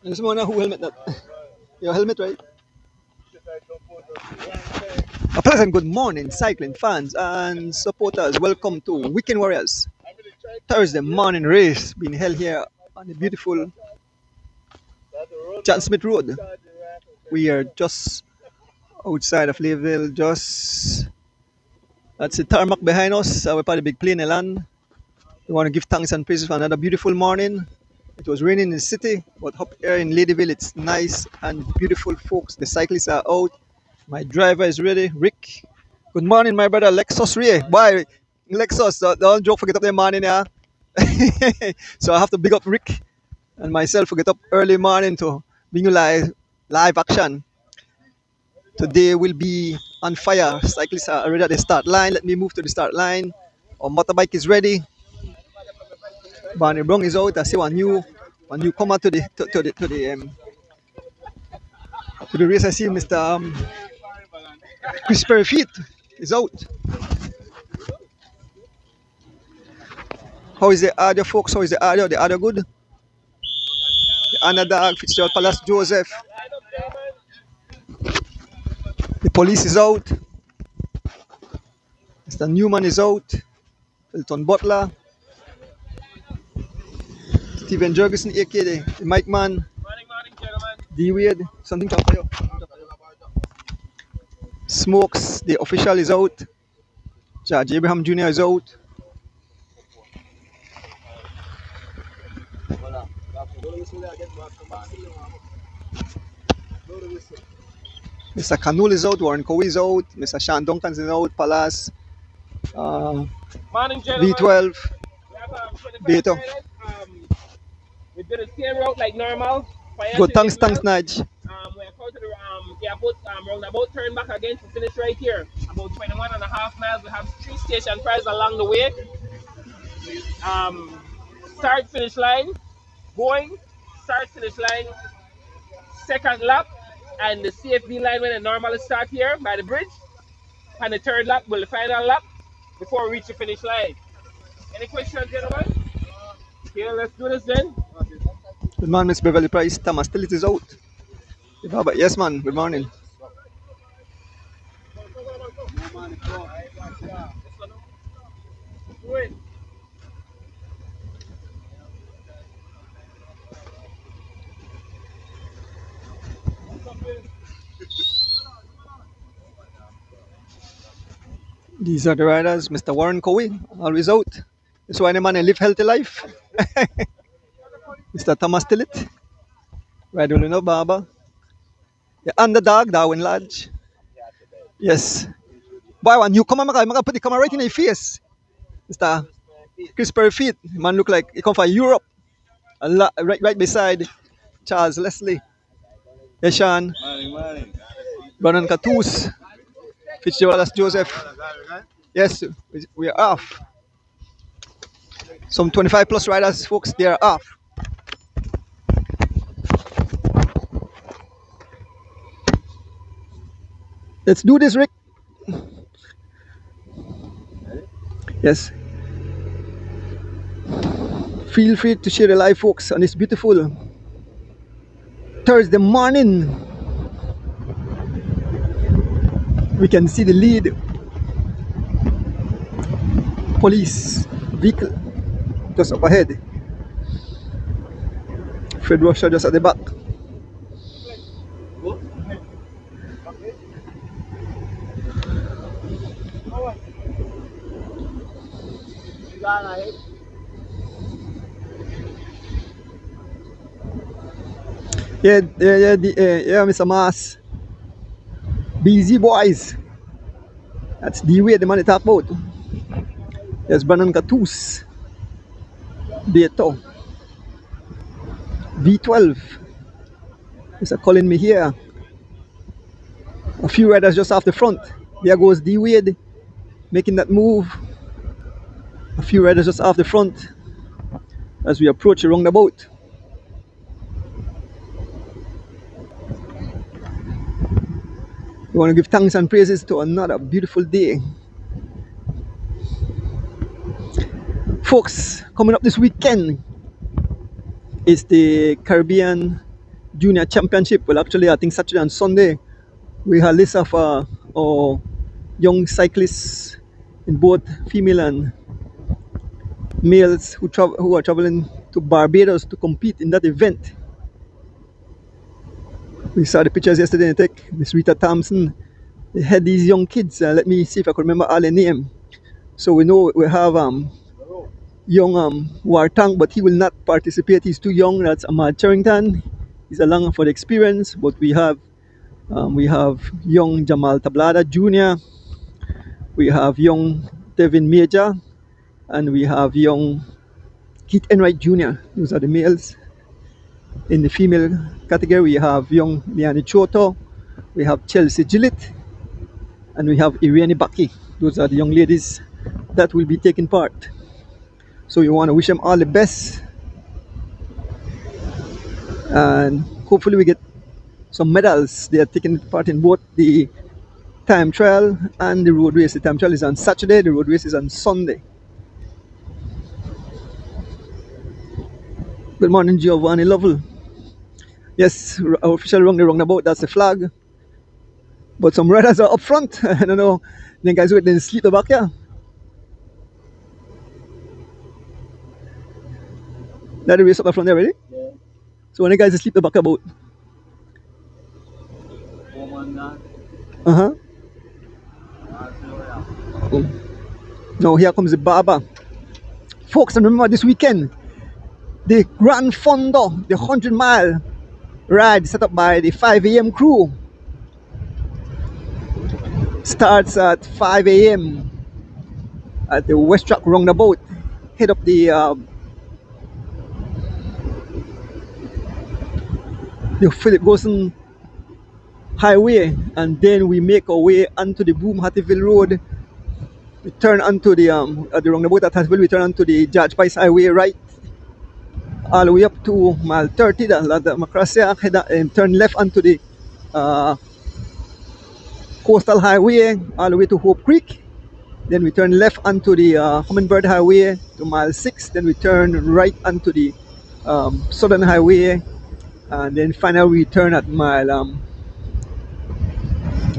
This one, who helmet that? Your helmet, right? A pleasant good morning, cycling fans and supporters. Welcome to Weekend Warriors Thursday morning race being held here on the beautiful John Smith Road. We are just outside of Layville, just that's the tarmac behind us. We're part of the big plane land. We want to give thanks and praises for another beautiful morning. It was raining in the city, but up here in Ladyville, it's nice and beautiful, folks. The cyclists are out. My driver is ready, Rick. Good morning, my brother Lexus Ray. Boy, Lexus, don't joke, forget up the morning, yeah. So I have to big up Rick and myself for get up early morning to bring you live action. Today will be on fire. Cyclists are already at the start line. Let me move to the start line. Our motorbike is ready. Barney Brown is out. I see one newcomer to the race. I see Mr. Chris Feet is out. How is the audio, folks? How is the audio? The audio good? The Anadag, Fitzgerald Palace, Joseph. The police is out. Mr. Newman is out. Elton Butler. Stephen Jurgensen, aka the Mike Man. Morning, gentlemen. D Wade. Something to you. Smokes, the official is out. Judge Abraham Jr. is out. Mr. Canul is out, Warren Cowie is out, Mr. Sean Duncan is out, Palace, Morning, gentlemen. V12, We have 25 Beta. riders. We're going to stay route like normal. Good, thanks, Nudge. We're going to the roundabout turn back again to finish right here. About 21.5 miles. We have 3 station prides along the way. Start, finish line, going, start, finish line, second lap, and the CFB line when it normally start here by the bridge. And the third lap will the final lap before we reach the finish line. Any questions, gentlemen? Okay, let's do this then. Good morning, Miss Beverly Price. Thomas Tillit is out. Yes, man. Good morning. These are the riders. Mr. Warren Cowie, always out. This one man live healthy life. Mr. Thomas Tillit. Ridolino Baba. The underdog, Darwin Lodge. Yes. Boy, one you come on, put the camera right in your face. Mr. Chris Feet. Man look like he come from Europe. Right beside Charles Leslie. Yes, Sean. Morning. Vernon Catus. Fitzgerald Joseph. Yes, we are off. Some 25 plus riders, folks, they are off. Let's do this, Rick. Yes. Feel free to share the live, folks, on this beautiful Thursday morning. We can see the lead police vehicle just up ahead. Fred Rusher just at the back. Yeah, Mr. Mass. BZ boys. That's the way the man they talk about. There's Brandon Catus. Beto. V12. Mr. calling me here. A few riders just off the front. There goes D Wade making that move. A few riders just off the front as we approach the roundabout. We want to give thanks and praises to another beautiful day. Folks, coming up this weekend is the Caribbean Junior Championship. Well, actually, I think Saturday and Sunday we have a list of our young cyclists in both female and males who are traveling to Barbados to compete in that event. We saw the pictures yesterday in the tech. Miss Rita Thompson. They had these young kids. Let me see if I can remember all their name. So we know we have young Wartang, but he will not participate. He's too young. That's Ahmad Charrington. He's along for the experience. But we have young Jamal Tablada Jr. We have young Devin Major, and we have young Keith Enright Jr. Those are the males. In the female category, we have young Liani Choto, we have Chelsea Gillett, and we have Irene Baki. Those are the young ladies that will be taking part. So we want to wish them all the best, and hopefully we get some medals. They are taking part in both the time trial and the road race. The time trial is on Saturday, the road race is on Sunday. Good morning, Giovanni Lovell. Yes, our official roundabout, that's the flag. But some riders are up front. I don't know. The guys who didn't sleep the back here. That the race up the front there, ready? Yeah. So when the guys asleep the back about. Uh-huh. Oh. Now here comes the barber. Folks, and remember this weekend, the Grand Fondo, the 100-mile ride set up by the 5 a.m. crew, starts at 5 a.m. at the West Track roundabout. Head up the Philip Gosen Highway, and then we make our way onto the Boom Hattieville Road. We turn onto the at the roundabout at Hattieville. We turn onto the George Pice Highway right, all the way up to mile 30, the Macrasia, and turn left onto the Coastal Highway all the way to Hope Creek. Then we turn left onto the Hummingbird Highway to mile 6. Then we turn right onto the Southern Highway, and then finally we turn at mile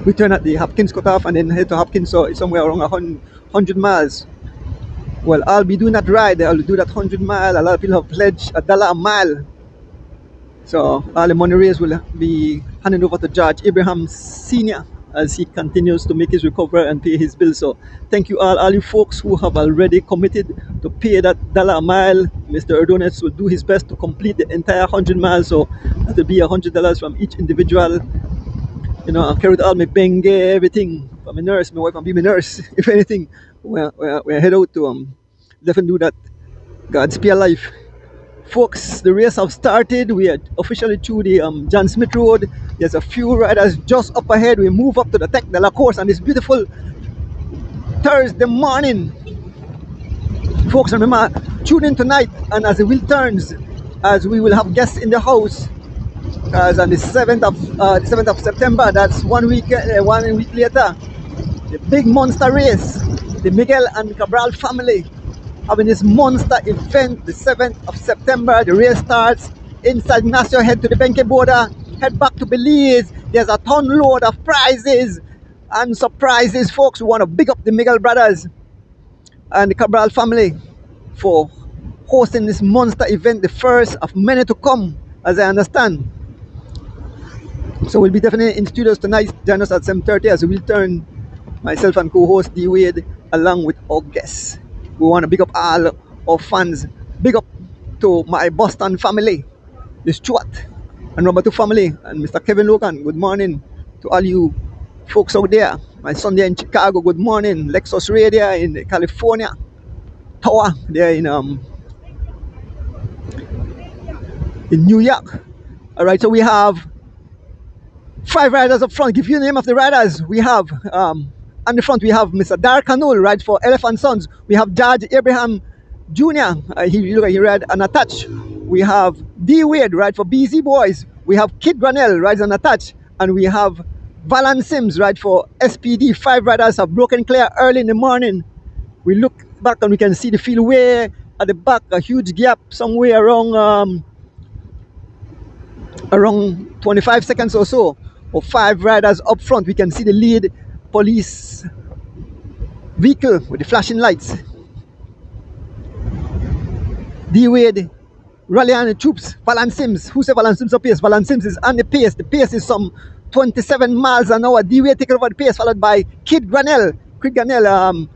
we turn at the Hopkins cutoff and then head to Hopkins. So it's somewhere around 100 miles. Well, I'll be doing that ride. I'll do that 100 mile. A lot of people have pledged $1 a mile. So all the money raised will be handed over to George Abraham Sr. as he continues to make his recovery and pay his bills. So thank you all you folks who have already committed to pay that $1 a mile. Mr. Ordonez will do his best to complete the entire 100 miles. So that will be $100 from each individual. You know, I carried all my benge, everything. I'm a nurse, my wife can be my nurse. If anything, we're head out to definitely do that. God spare life. Folks, the race have started. We are officially through the John Smith Road. There's a few riders just up ahead. We move up to the Tech de la Course on this beautiful Thursday morning. Folks, remember, tune in tonight, and as the wheel turns, as we will have guests in the house. Because on the 7th of September, that's 1 week later, the big monster race, the Miguel and Cabral family having this monster event, the 7th of September. The race starts inside Ignacio, head to the Benke border, head back to Belize. There's a ton load of prizes and surprises, folks. We want to big up the Miguel brothers and the Cabral family for hosting this monster event, the first of many to come, as I understand. So we'll be definitely in studios tonight. Join us at 7:30 as we'll turn, myself and co-host D Wade along with our guests. We want to big up all our fans. Big up to my Boston family, the Stuart and Robert family, and Mr. Kevin Logan. Good morning to all you folks out there. My son there in Chicago. Good morning. Lexus Radio in California. Tower there in New York. All right, so we have Five riders up front. Give you the name of the riders. We have on the front we have Mr. Dar Kanul, rides for Elephant Sons. We have George Abraham Jr. He ride an attach. We have D Wade, ride for BZ Boys. We have Kid Granell, rides an attach, and we have Valan Sims, ride for SPD. Five riders have broken clear early in the morning. We look back and we can see the field way at the back, a huge gap somewhere around 25 seconds or so, of five riders up front. We can see the lead police vehicle with the flashing lights. D Wade, rallying the troops. Valan Sims, who said Valan Sims up pace? Valan Sims is on the pace. The pace is some 27 miles an hour. D Wade taking over the pace, followed by Kid Granell. Kid Granell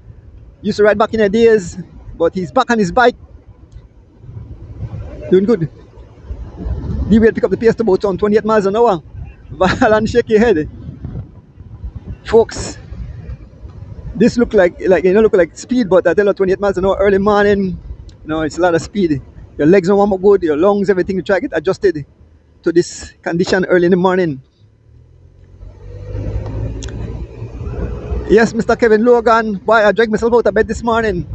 used to ride back in the days, but he's back on his bike, doing good. D Wade pick up the pace to about 28 miles an hour. Valan shake your head. Folks, this look like look like speed, but I tell you 28 miles an hour early morning, it's a lot of speed. Your legs don't warm up good, your lungs, everything, you try to get adjusted to this condition early in the morning. Yes, Mr. Kevin Logan, boy, I dragged myself out of bed this morning.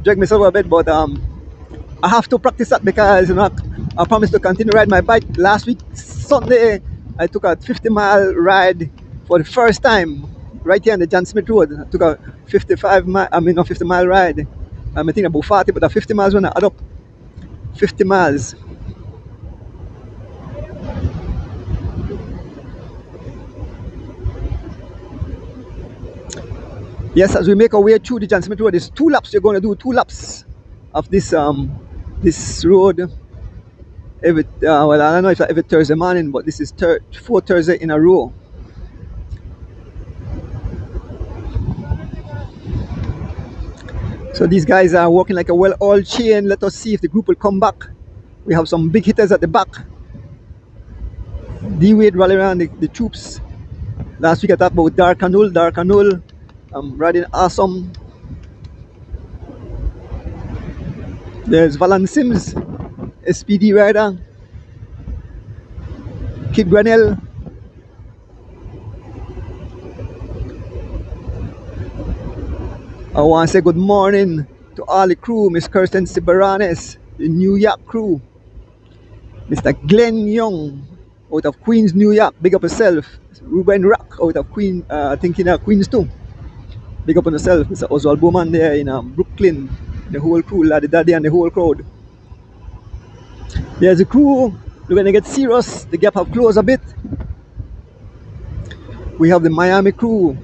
But I have to practice that because I promised to continue ride my bike. Last week Sunday I took a 50-mile ride for the first time right here on the John Smith Road. I took a 50-mile ride. I'm thinking about 40, but 50 miles when I add up 50 miles. Yes, as we make our way through the John Smith Road, there's 2 laps. You're going to do 2 laps of this road. Well, I don't know if every Thursday morning, but this is 4 Thursday in a row. So these guys are working like a well-oiled chain. Let us see if the group will come back. We have some big hitters at the back. D Wade rally around the troops. Last week I talked about Dar Kanul, riding awesome. There's Valan Sims, SPD rider. Kid Granell. I want to say good morning to all the crew. Miss Kirsten Sibaranes, the New York crew. Mr. Glenn Young out of Queens, New York. Big up yourself. Ruben Rock out of Queens, Queens too. Big up on yourself. Mr. Oswald Bowman there in Brooklyn. The whole crew, Laddie Daddy and the whole crowd. There's a crew. We're going to get serious. The gap have closed a bit. We have the Miami crew,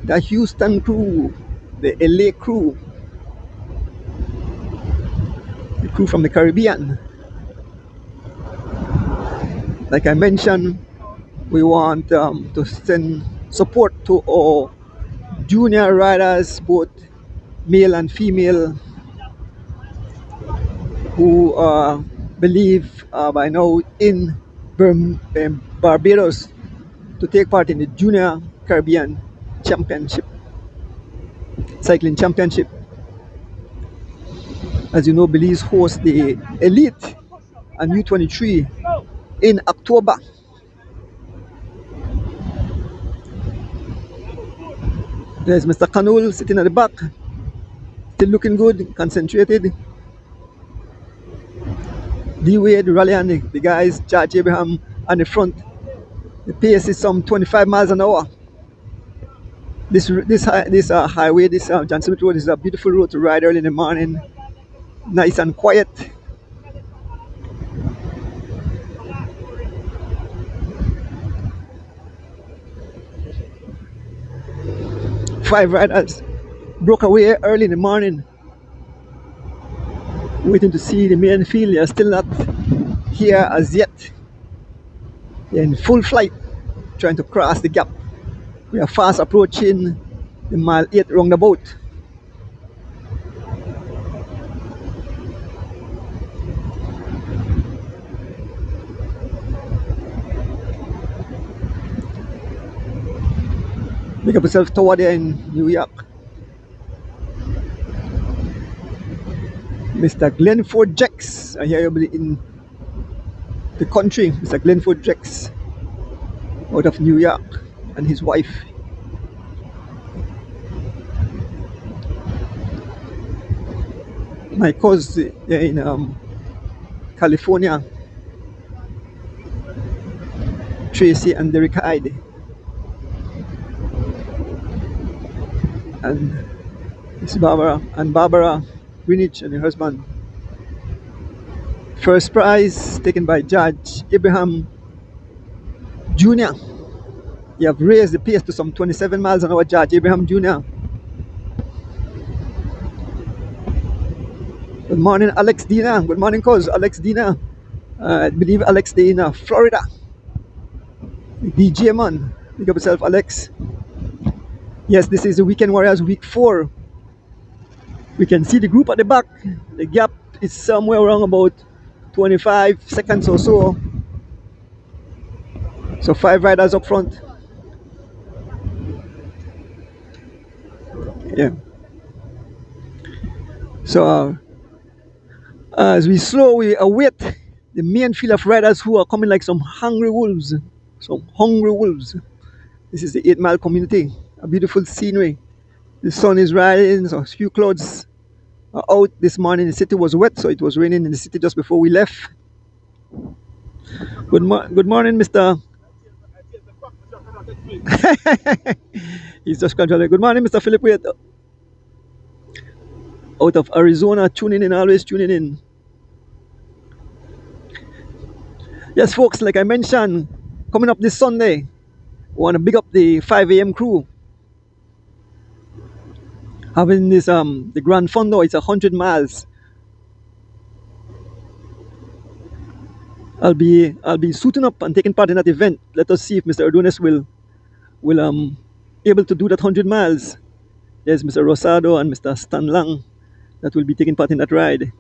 the Houston crew, the LA crew, the crew from the Caribbean. Like I mentioned, we want to send support to our junior riders, both male and female, who believe by now in Barbados to take part in the Junior Caribbean Championship, Cycling Championship. As you know, Belize hosts the Elite and U23 in October. There's Mr. Kanul sitting at the back, still looking good, concentrated. D Wade rallying the guys, George Abraham on the front. The pace is some 25 miles an hour. This highway, this John Smith Road is a beautiful road to ride early in the morning. Nice and quiet. Five riders broke away early in the morning, waiting to see the main field. They are still not here as yet. They're in full flight, trying to cross the gap. We are fast approaching the mile 8 roundabout. Make up yourself tower there in New York. Mr. Glenford Jex, I hear you in the country. Mr. Glenford Jex. out of New York, and his wife. My cousin in California, Tracy and Derek Hyde, and it's Barbara Greenwich and her husband. First prize taken by Judge Abraham Jr. You have raised the pace to some 27 miles an hour, Judge Abraham Jr. Good morning, Alex Dina. Good morning, cuz Alex Dina. I believe Alex Dina, Florida. DJ man. Pick up yourself, Alex. Yes, this is the Weekend Warriors week 4. We can see the group at the back. The gap is somewhere around about 25 seconds or so. So 5 riders up front. Yeah. So as we slowly await the main field of riders who are coming like some hungry wolves. Some hungry wolves. This is the 8 Mile community. A beautiful scenery. The sun is rising, so a few clouds are out this morning. The city was wet, so it was raining in the city just before we left. Good morning, Mr. He's just controlling. Good morning, Mr. Philip Wade. Out of Arizona, tuning in, always tuning in. Yes, folks, like I mentioned, coming up this Sunday, we want to big up the 5 a.m. crew. Having this the Grand Fondo, it's 100 miles. I'll be suiting up and taking part in that event. Let us see if Mr. Adonis will able to do that 100 miles. There's Mr. Rosado and Mr. Stan Lang that will be taking part in that ride.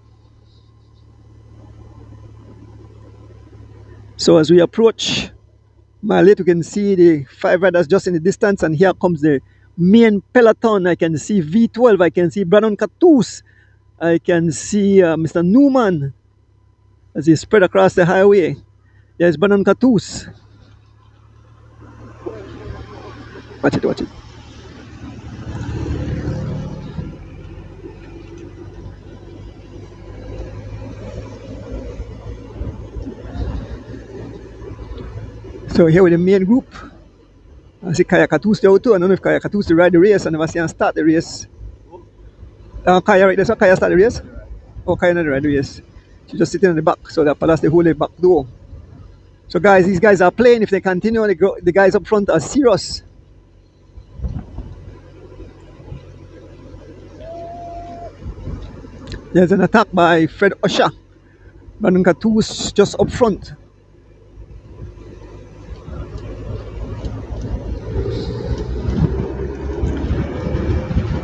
So as we approach Mile 8, you can see the 5 riders just in the distance, and here comes the main peloton. I can see V12, I can see Brandon Catus, I can see Mr. Newman as he spread across the highway. There's Brandon Catus. Watch it, watch it. So here with the main group. I see Kaya Catus there too. I don't know if Kaya Catus to ride the race. I never see him start the race. Kaya right there, so Kaya start the race? Oh, Kaya not ride the race. She's just sitting in the back, so that palace the whole back door. So guys, these guys are playing. If they continue, the guys up front are serious. There's an attack by Fred Usher. Brandon Catus just up front.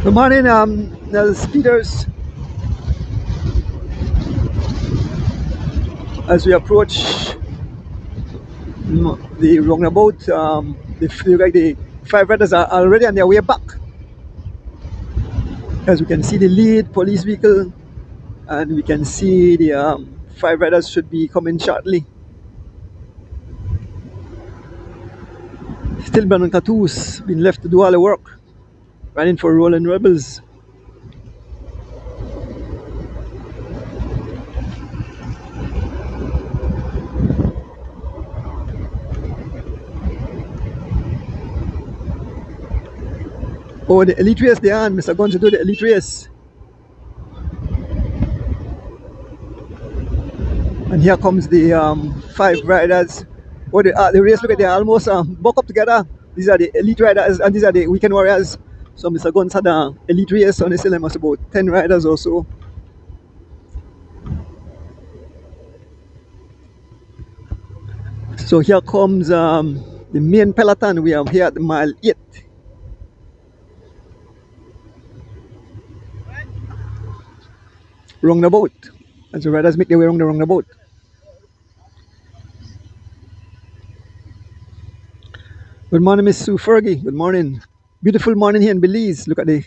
Good morning, Nels Peters. As we approach the roundabout, the 5 riders are already on their way back. As we can see the lead police vehicle, and we can see the 5 riders should be coming shortly. Still Brandon Catus been left to do all the work, running for Rolling Rebels. Oh, the elite race they are on. Mr. Gonzo do the elite race. And here comes the 5 riders. Oh, the race, look at, they're almost buck up together. These are the elite riders, and these are the weekend warriors. So Mr. Guns had an elite race, and they still almost about 10 riders or so. So here comes the main peloton. We are here at Mile 8. Roundabout. As the riders make their way around the roundabout. Good morning, Miss Sue Fergie. Good morning. Beautiful morning here in Belize. Look at the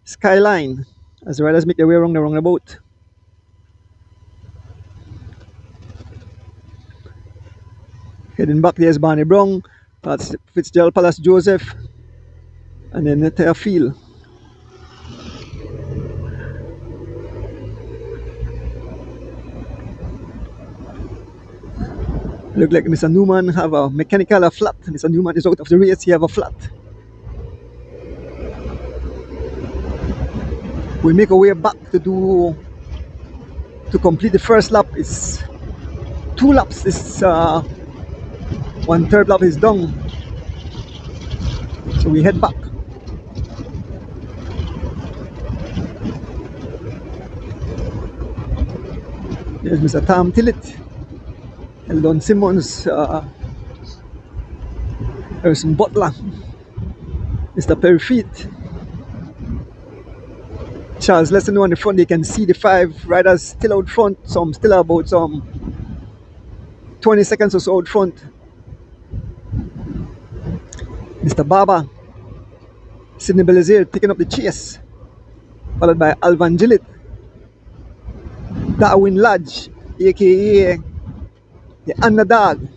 skyline as the riders make their way around the roundabout. Heading back, there's Barney Brown. That's Fitzgerald Palace Joseph, and then the entire field. Look like Mr. Newman have a mechanical a flat. Mr. Newman is out of the race. He have a flat. We make our way back to complete the first lap. It's 2 laps. This 1/3 lap is done. So we head back. There's Mr. Tom Tillett, Eldon Simmons, Harrison Butler, Mr. Perry Feet, Charles Lesson on the front. You can see the 5 riders still out front. Some still about some 20 seconds or so out front. Mr. Barber, Sidney Belizier taking up the chase, followed by Alvan Gillett, Darwin Lodge, aka the underdog,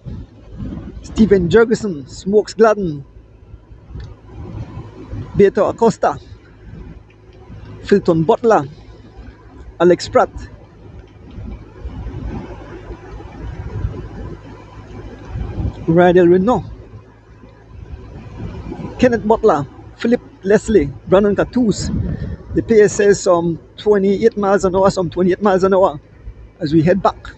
Stephen Jurgensen, Smokes Gladden, Beto Acosta, Filton Butler, Alex Pratt, Rydell Renault, Kenneth Butler, Philip Leslie, Brandon Cattouse. The pace says some 28 miles an hour, some 28 miles an hour as we head back.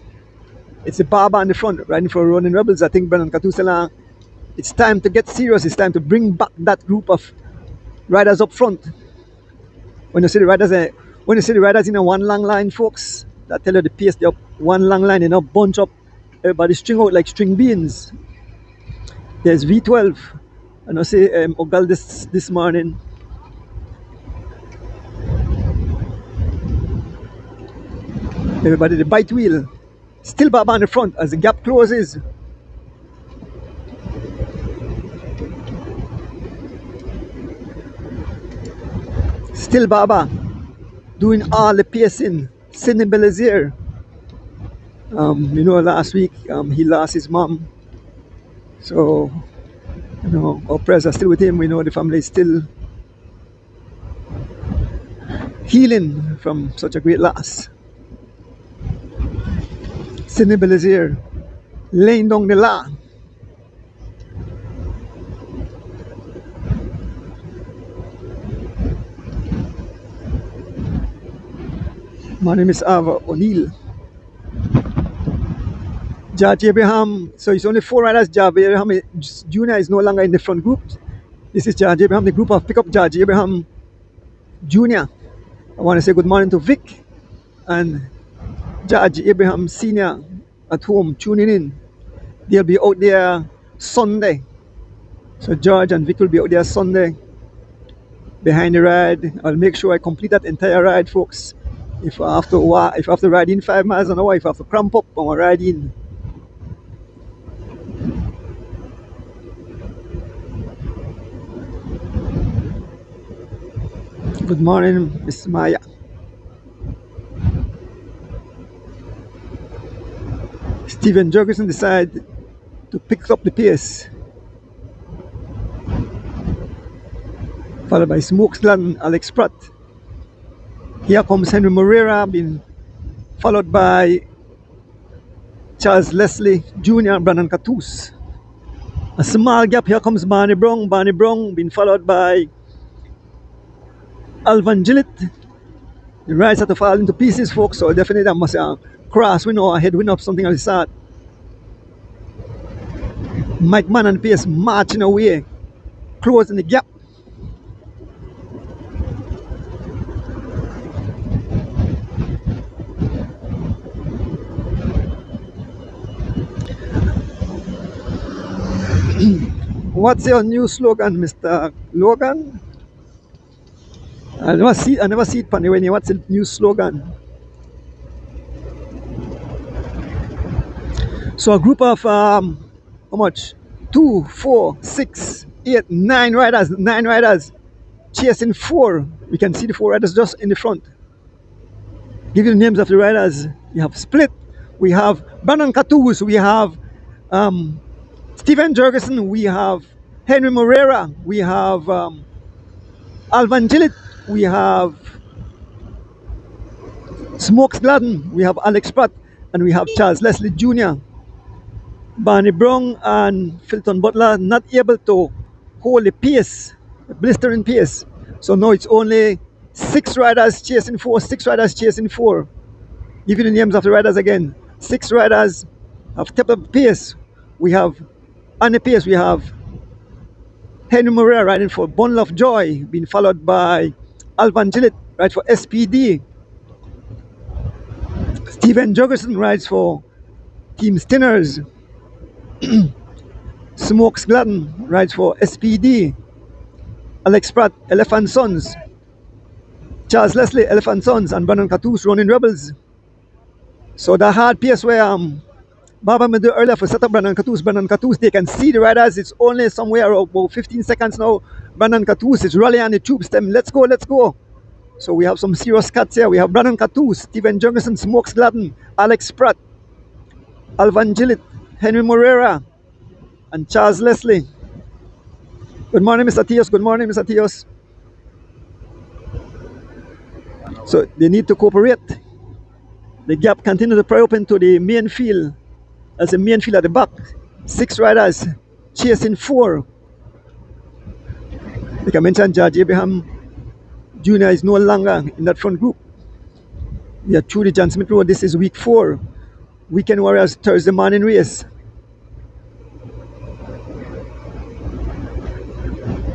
It's the Barber in the front, riding for Running Rebels. I think Brandon Cattouse. It's time to get serious. It's time to bring back that group of riders up front. When you see the riders in a one long line, folks, that tell you the pace. They're up one long line, they not bunch up. Everybody string out like string beans. There's V12. And I say Ogal this morning. Everybody the bite wheel. Still Baba on the front as the gap closes. Still Baba doing all the pacing. Sidney Belizier. Last week he lost his mom. So, our prayers are still with him. We know the family is still healing from such a great loss. Sidney Belizier laying down the law. My name is Ava O'Neill. George Abraham, so it's only 4 riders. George Abraham Jr. is no longer in the front group. This is George Abraham, the group of pickup George Abraham Jr. I want to say good morning to Vic and George Abraham Sr. at home tuning in. They'll be out there Sunday. So George and Vic will be out there Sunday behind the ride. I'll make sure I complete that entire ride, folks. If I have to ride in 5 miles an hour, if I have to cramp up, I'm gonna ride in. Good morning, Miss Maya. Stephen Jurgensen decided to pick up the pace, followed by Smokes Gladden, Alex Pratt. Here comes Henry Moreira, being followed by Charles Leslie Jr. and Brandon Cattouse. A small gap, here comes Barney Brown. Barney Brown being followed by Alvan Gillett. The rides had to fall into pieces, folks, so definitely I must crosswind or headwind up, something of the sort. Mike Mann and Pace marching away, closing the gap. What's your new slogan, Mr. Logan? I never see it, Panny. What's the new slogan? So a group of how much? 2, 4, 6, 8, 9 riders. 9 riders chasing 4. We can see the 4 riders just in the front. Give you the names of the riders. We have Split. We have Brandon Cattouse. We have Steven Jurgensen, we have Henry Moreira, we have Alvan Gillett, we have Smokes Gladden, we have Alex Pratt, and we have Charles Leslie Jr. Barney Brown and Filton Butler not able to hold the pace, the blistering pace. So now it's only six riders chasing four, six riders chasing four. Give you the names of the riders again. Six riders have stepped up pace. We have on the pace, we have Henry Moreira riding for Bundle of Joy, being followed by Alvan Gillett, rides for SPD. Steven Jurgensen rides for Team Stinners. Smokes Gladden rides for SPD. Alex Pratt, Elephant Sons. Charles Leslie, Elephant Sons, and Brandon Catus, running Rebels. So the hard pace where Baba made earlier for set up Brandon Catus, they can see the riders. It's only somewhere about 15 seconds now. Brandon Catus is rallying on the tube stem. Let's go, let's go. So we have some serious cuts here. We have Brandon Catus, Steven Jurgensen, Smokes Gladden, Alex Pratt, Alvan Gillett, Henry Moreira, and Charles Leslie. Good morning, Mr. Tios. Good morning, Mr. Tios. So they need to cooperate. The gap continues to pry open to the main field. As the main field at the back. Six riders chasing four. Like I mentioned, Judge Abraham Jr. is no longer in that front group. We are through the John Smith Road. This is week 4. Weekend Warriors Thursday morning race.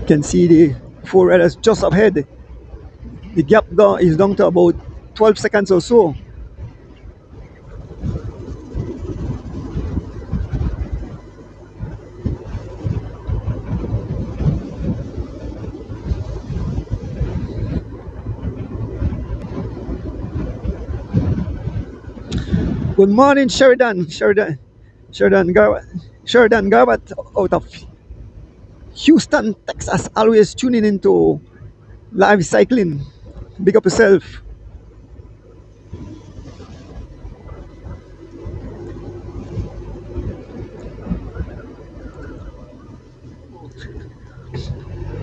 You can see the 4 riders just up ahead. The gap is down to about 12 seconds or so. Good morning, Sheridan Garbutt out of Houston, Texas. Always tuning into live cycling. Big up yourself.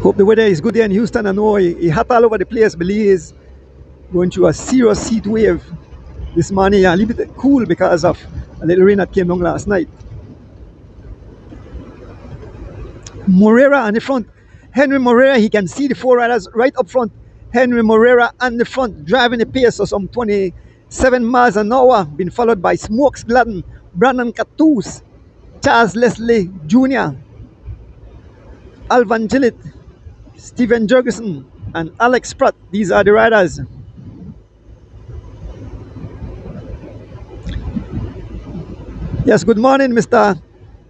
Hope the weather is good there in Houston. I know it hot all over the place. Belize going through a serious heat wave this morning. A little bit cool because of a little rain that came down last night. Moreira on the front. Henry Moreira, he can see the 4 riders right up front. Henry Moreira on the front, driving the pace of some 27 miles an hour, being followed by Smokes Gladden, Brandon Catus, Charles Leslie Jr., Alvan Gillett, Steven Jurgensen, and Alex Pratt. These are the riders. Yes, good morning, Mr.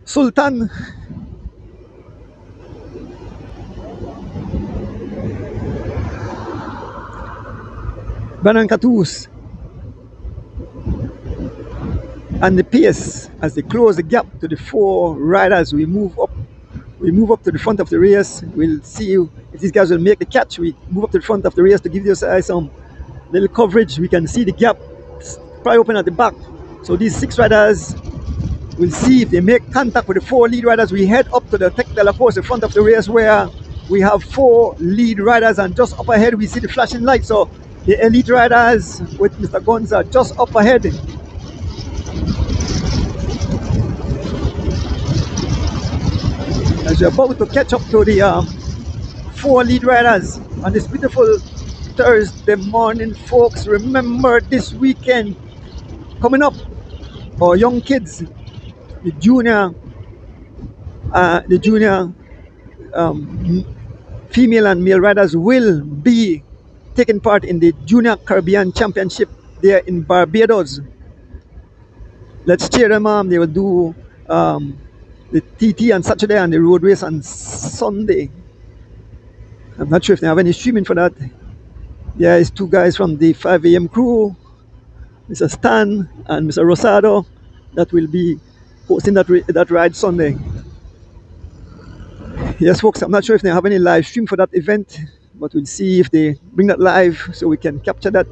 Sultan. Brandon Catus and the pace as they close the gap to the 4 riders. We move up to the front of the race. We'll see if these guys will make the catch. We move up to the front of the race to give you some little coverage. We can see the gap probably open at the back. So these 6 riders, we'll see if they make contact with the 4 lead riders. We head up to the Tech de la Course in front of the race where we have 4 lead riders, and just up ahead we see the flashing light. So the elite riders with Mr. Guns are just up ahead. As you're about to catch up to the 4 lead riders on this beautiful Thursday morning, folks. Remember this weekend coming up, our young kids, the junior female and male riders will be taking part in the Junior Caribbean Championship there in Barbados. Let's cheer them on. They will do the TT on Saturday and the road race on Sunday. I'm not sure if they have any streaming for that. There is 2 guys from the 5 a.m. crew, Mr. Stan and Mr. Rosado, that will be hosting that ride Sunday. Yes, folks, I'm not sure if they have any live stream for that event, but we'll see if they bring that live so we can capture that.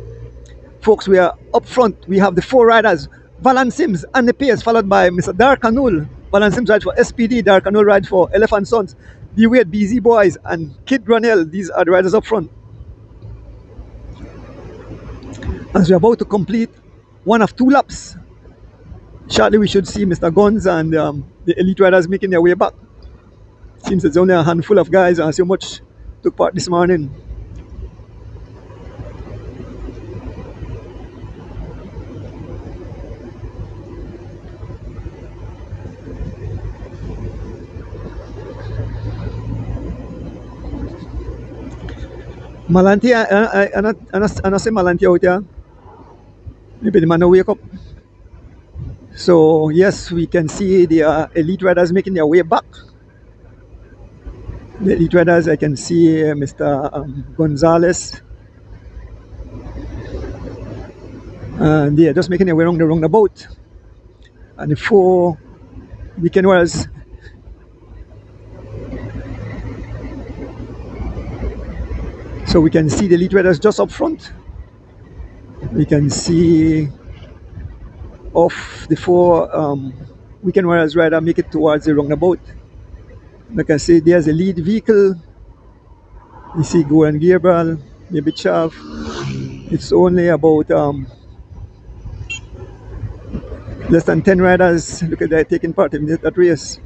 Folks, we are up front. We have the 4 riders. Valan Sims and the pace, followed by Mr. Dar Kanul. Alan Sims ride for SPD, Dark Anul ride for Elephant Sons, the Weird BZ Boys, and Kid Granell. These are the riders up front. As we're about to complete one of two laps, shortly we should see Mr. Guns and the elite riders making their way back. Seems it's only a handful of guys and so much took part this morning. Malanti, I not say Malanti out here. Maybe the man will wake up. So yes, we can see the elite riders making their way back. The elite riders, I can see Mr. Gonzalez. And they are just making their way around the roundabout. And the four weekend riders. So we can see the elite riders just up front. We can see off the four weekend riders rider make it towards the roundabout. Like I say, there's a lead vehicle. You see Goran Gabriel, maybe Chav. It's only about less than 10 riders. Look at that taking part in that race.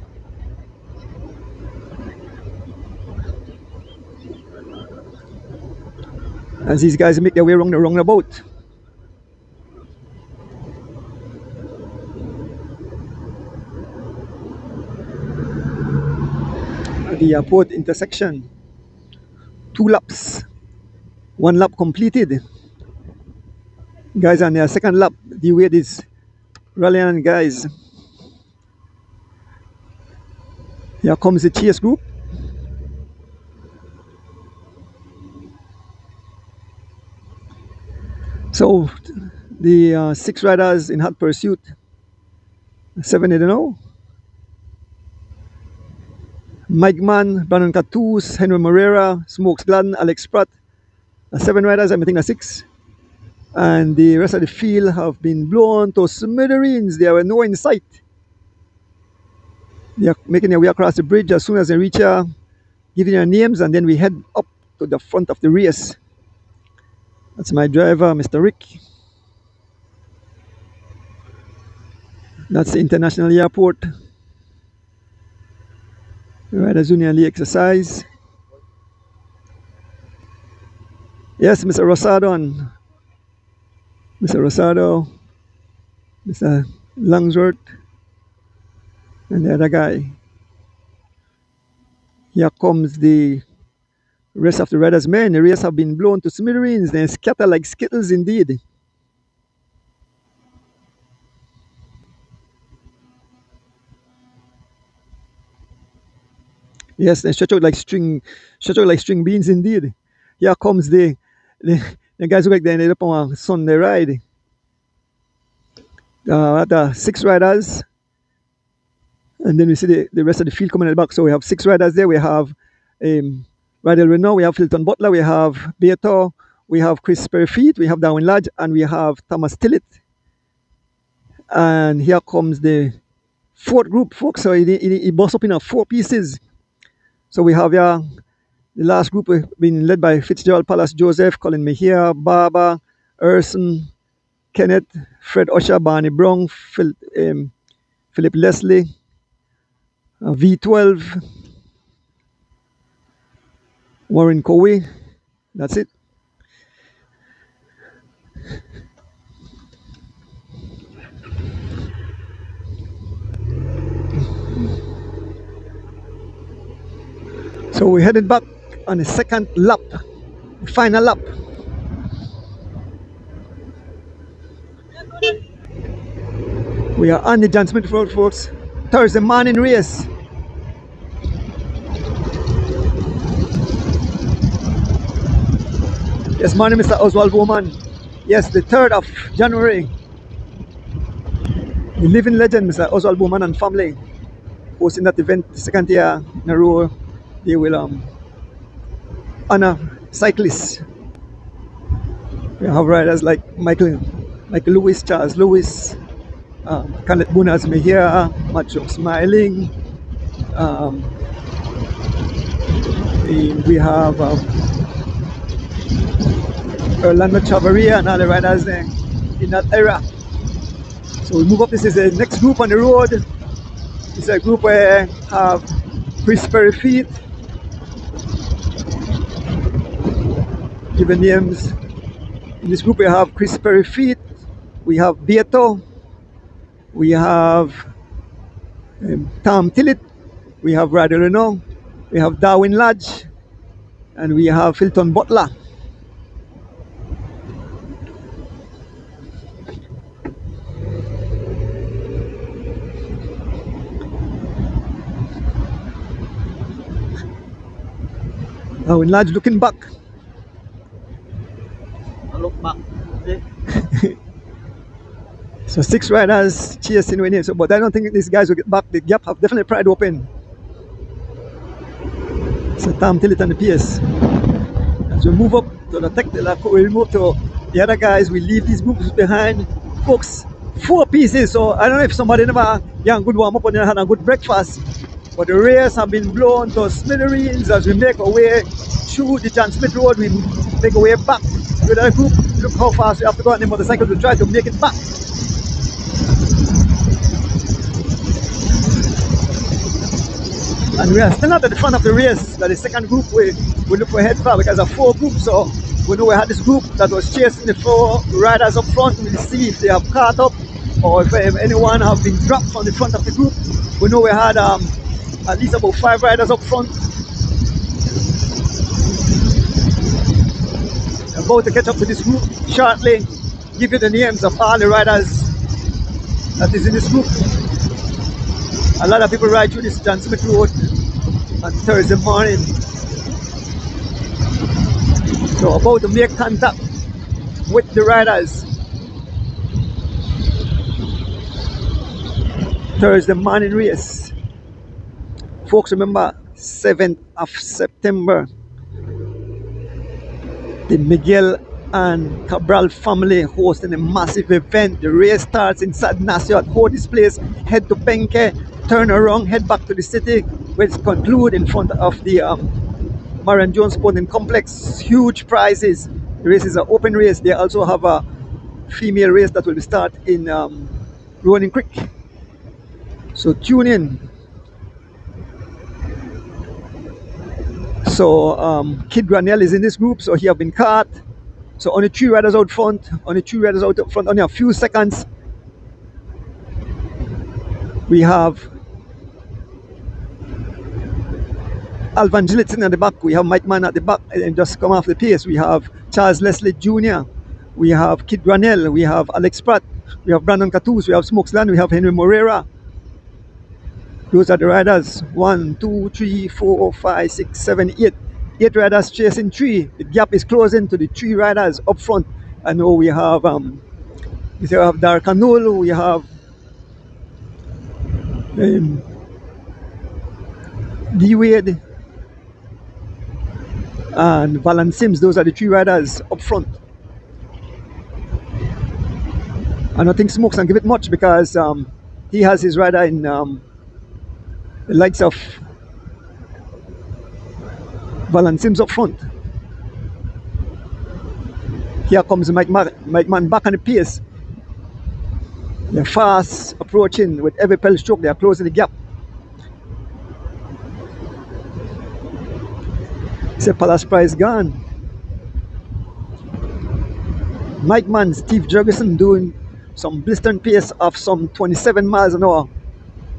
As these guys make their way around the roundabout. At the airport intersection. 2 laps. 1 lap completed. Guys on their second lap. The way this rallying guys. Here comes the chase group. So the 6 riders in hot pursuit. 7 I don't know. Mike Mann, Brandon Catus, Henry Moreira, Smokes Gladden, Alex Pratt. 7 riders, I'm think 6. And the rest of the field have been blown to smithereens. There were no in sight. They are making their way across the bridge as soon as they reach here, giving their names, and then we head up to the front of the race. That's my driver, Mr. Rick. That's the international airport. The riders union exercise. Yes, Mr. Rosado and Mr. Rosado, Mr. Langsworth, and the other guy. Here comes the rest of the riders' men. The race have been blown to smithereens. They scatter like skittles indeed. Yes, they stretch out like string beans indeed. Here comes the guys who like they ended up on a Sunday ride. The 6 riders. And then we see the rest of the field coming at the back. So we have 6 riders there. We have Rydell Renault, we have Filton Butler, we have Beato, we have Chris Perrefeet, we have Darwin Lodge, and we have Thomas Tillett. And here comes the 4th group, folks. So he busts up in 4 pieces. So we have here the last group being led by Fitzgerald Palace, Joseph, Colin Mejia, Baba, Erson, Kenneth, Fred Usher, Barney Brown, Philip Leslie, V12, Warren Cowie. That's it. So we're headed back on the second lap, the final lap. We are on the John Smith Road, folks. Thursday morning race. Yes, morning, Mr. Oswald Bowman. Yes, the 3rd of January. The living legend, Mr. Oswald Bowman and family, hosting that event, second year in a row. They will honor cyclists. We have riders like Michael Lewis, Charles Lewis, Can't let Bunas me here, Macho Smiling. Um, we have Orlando Chavarria and all the riders there in that era. So we move up. This is the next group on the road. It's a group where have Chris Perry Feet, given names. In this group we have Chris Perry Feet, we have Beto, we have Tom Tillett, we have Radyo Renault, we have Darwin Lodge, and we have Filton Butler. Darwin Lodge looking back. I look back. See? So 6 riders chasing with him. So, but I don't think these guys will get back. The gap have definitely pried open. So Tom Tillett and the PS. As we move up to the tech, we move to the other guys. We leave these groups behind. Folks, 4 pieces. So I don't know if somebody never young good warm up and had a good breakfast. But the race have been blown to smithereens as we make our way through the John Smith Road. We make our way back with our group. Look how fast we have to go on the motorcycle to try to make it back. And we are still not at the front of the race. That the second group we look ahead for because of 4 groups. So we know we had this group that was chasing the 4 riders up front. We'll see if they have caught up or if anyone have been dropped from the front of the group. We know we had at least about 5 riders up front. About to catch up to this group shortly. Give you the names of all the riders that is in this group. A lot of people ride through this John Smith Road on Thursday morning. So about to make contact with the riders. Thursday morning race. Folks, remember 7th of September. The Miguel and Cabral family hosting a massive event. The race starts in San Ignacio at Hodis Place. Head to Penke, turn around, head back to the city, where it's conclude in front of the Marion Jones Sporting Complex. Huge prizes. The race is an open race. They also have a female race that will start in Ronin Creek. So tune in. So Kid Granell is in this group, so he have been caught. So only 3 riders out front, only a few seconds. We have Alvan Gillett sitting at the back. We have Mike Mann at the back and just come off the pace. We have Charles Leslie Jr. We have Kid Granell. We have Alex Pratt. We have Brandon Cattouse. We have Smokesland. We have Henry Morera. Those are the riders. 1, 2, 3, 4, 5, 6, 7, 8. 8 riders chasing 3. The gap is closing to the 3 riders up front. I know we have Dark Anul, we have D Wade and Valan Sims. Those are the 3 riders up front. I don't think Smokes can give it much because he has his rider in the likes of Valan Sims up front. Here comes Mike Man back on the pace. They're fast approaching with every pedal stroke. They are closing the gap. It's a Palace Prize gone. Mike Man, Steve Jurgensen doing some blistering pace of some 27 miles an hour.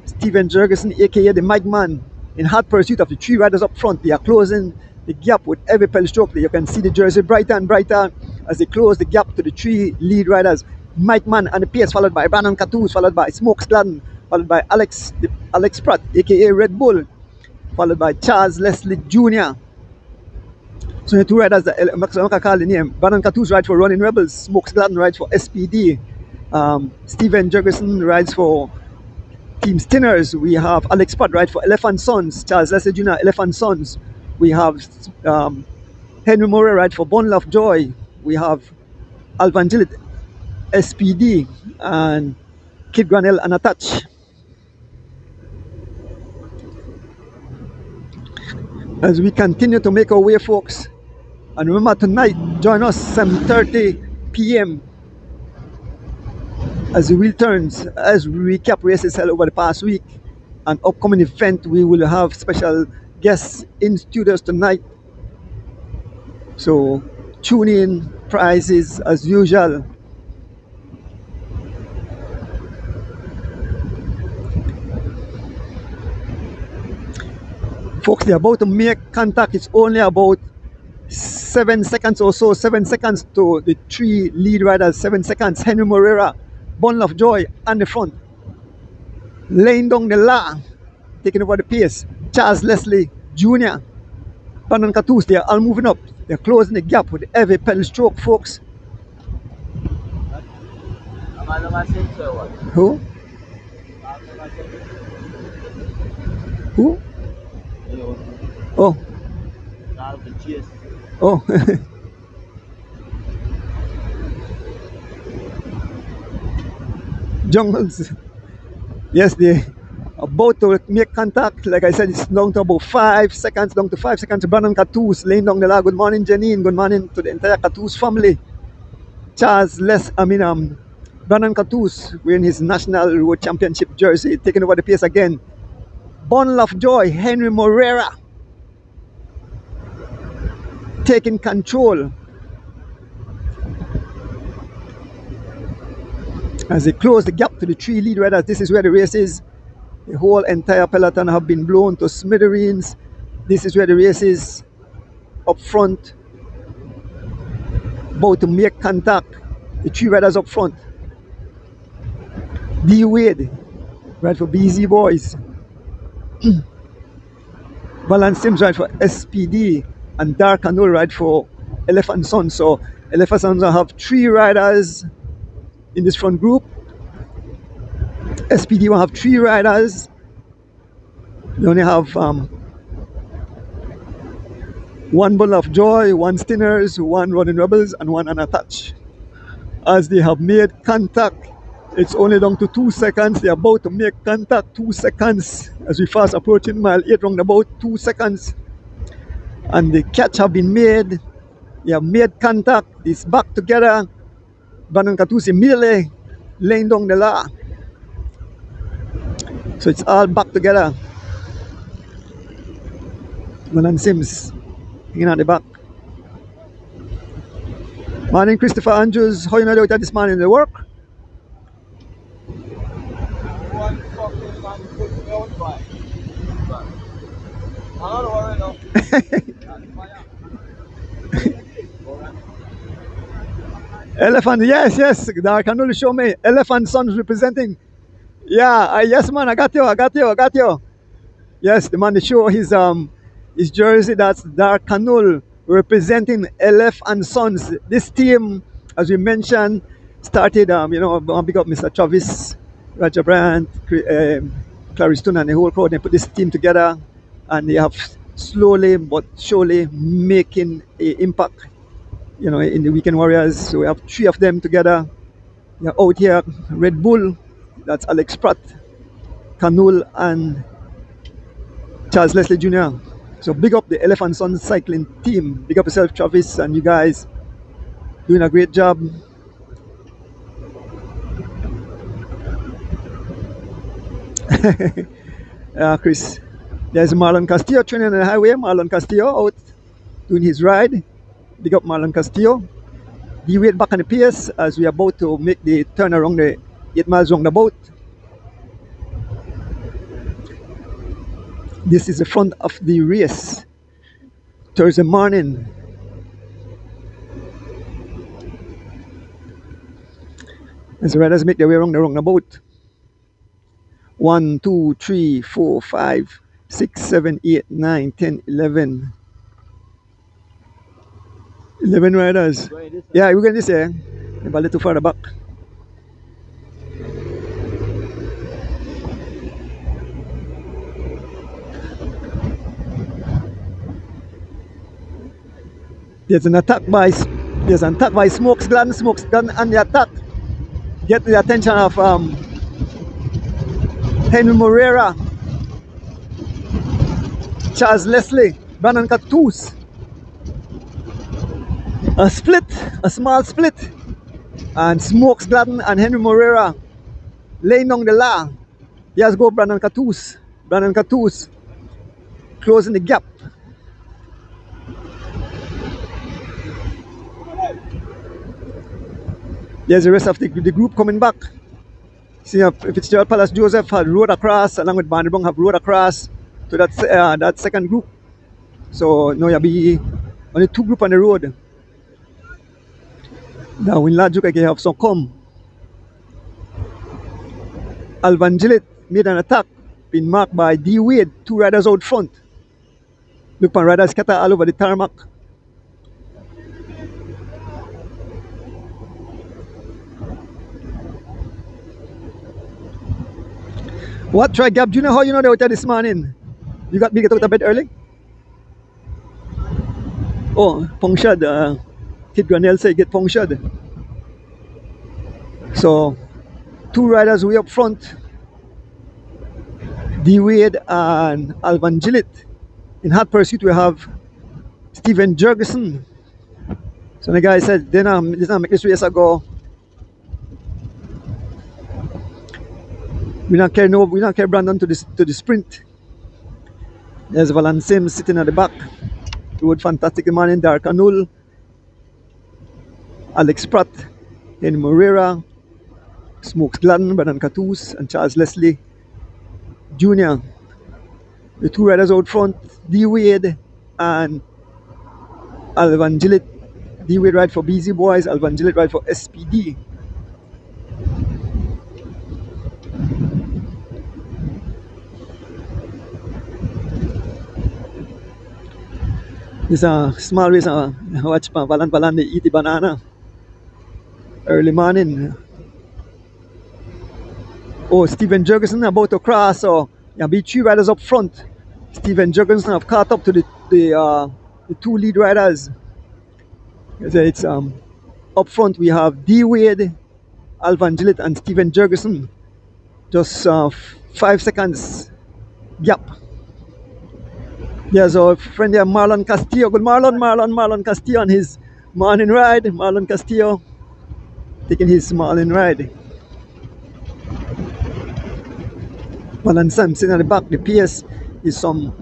Steven Jurgensen, aka the Mike Man, in hot pursuit of the 3 riders up front. They are closing the gap with every pedal stroke. You can see the jersey brighter and brighter as they close the gap to the 3 lead riders. Mike Man and the pace, followed by Brandon Cattouse, followed by Smokes Gladden, followed by Alex Pratt, aka Red Bull, followed by Charles Leslie Jr. So the 2 riders that I'm not gonna call the name. Brandon Cattouse rides for Running Rebels, Smokes Gladden rides for SPD, Steven Jurgensen rides for Team Stinners. We have Alex Pratt ride for Elephant Sons, Charles Leslie Jr. Elephant Sons. We have Henry Murray ride for Bundle of Joy. We have Alvan Gillett SPD, and Kid Granell and Attach. As we continue to make our way, folks. And remember tonight, join us 7:30 p.m. as the wheel turns, as we recap races held over the past week. An upcoming event, we will have special guests in studios tonight. So tune in, prizes as usual. Folks, they're about to make contact. It's only about 7 seconds or so, 7 seconds to the three lead riders, 7 seconds. Henry Morera, Bundle of Joy on the front. Laying down the law, taking over the pace. Charles Leslie Jr., Brandon Catus, they're all moving up. They're closing the gap with every pedal stroke, folks. Who? Who? Oh. Oh. Jungles. Yes, they about to make contact. Like I said, it's down to about 5 seconds, down to 5 seconds. Brandon Catus laying down the lag. Good morning, Janine. Good morning to the entire Catus family. Brandon Catus wearing his National Road Championship jersey, taking over the pace again. Bundle of Joy, Henry Morera, taking control. As they close the gap to the three lead riders, this is where the race is. The whole entire peloton have been blown to smithereens. This is where the race is, up front, about to make contact. The three riders up front. D Wade, right for BZ Boys. Valance Sims ride for SPD, and Dark Anul ride for Elephant Sun. So Elephant Sun will have three riders in this front group. SPD will have three riders. They only have one Bundle of Joy, one Stinners, one Running Rebels, and one Unattached. As they have made contact, it's only down to 2 seconds. They're about to make contact, 2 seconds. As we fast approaching mile 8, round about 2 seconds. And the catch have been made. They have made contact. It's back together. Brandon Catus immediately laying down the law. So it's all back together. Malan Sims hanging at the back. Morning, Christopher Andrews. How you know that this morning the work? Elephant, yes. Dark can only show me. Elephant Sons representing. Yeah, yes, man. I got you. Yes, the man show his jersey. That's Dark Canul representing LF and Sons. This team, as we mentioned, started. I big up Mr. Travis, Raja Brandt, Clarice Stone, and the whole crowd. They put this team together, and they have slowly but surely making an impact. In the Weekend Warriors. So we have three of them together. They're out here. Red Bull, that's Alex Pratt, Canul, and Charles Leslie Jr. So big up the Elephant Sun cycling team. Big up yourself, Travis, and you guys doing a great job. Chris, there's Marlon Castillo training on the highway. Marlon Castillo out doing his ride. Big up Marlon Castillo. The weight back on the pace as we are about to make the turn around the 8 miles round the boat. This is the front of the race. Thursday morning. As the riders make their way around the boat. 1, 2, 3, 4, 5, 6, 7, 8, 9, 10, 11. 11 riders. Yeah, we're going this way. Maybe a little further back. There's an attack by Smokes Gun, and the attack get the attention of Henry Morera, Charles Leslie, Brandon Catus. A split, a small split. And Smokes Gladden and Henry Morera laying down the law. Here's go Brandon Catus. Brandon Catus closing the gap. There's the rest of the group coming back. See, Fitzgerald Palace Joseph had rode across, along with Bandibong have rode across to that second group. So now you'll be only two groups on the road. Now in Lajuk, you have some come. Alvan Gillett made an attack, been marked by D. Wade, two riders out front. Look for riders scatter all over the tarmac. What try Gab Junior? How you know they were there this morning? You got me get out of bed early? Oh, punctured. Kid Granell say get punctured. So two riders way up front. D. Wade and Alvan Gillett. In hot pursuit we have Stephen Jurgensen. So the guy said, then this make this race go. We don't care Brandon to the sprint. There's Valan Sims sitting at the back. Rode fantastic man in Dark Anul, Alex Pratt, Henry Morera, Smokes Gladden, Brandon Catus, and Charles Leslie Jr. The two riders out front, D. Wade and Alvan Gillett. D. Wade ride for BZ Boys, Alvan Gillett ride for SPD. This is a small race. Watch Valan they eat the banana early morning. Oh, Stephen Jurgensen about to cross. So yeah, be three riders up front. Stephen Jurgensen have caught up to the two lead riders. It's up front we have D. Wade, Alvan Gillett, and Stephen Jurgensen. Just 5 seconds gap. There's our friend here, Marlon Castillo. Good Marlon Castillo on his morning ride. Marlon Castillo taking his morning ride. Marlon Sampson at the back. The pace is some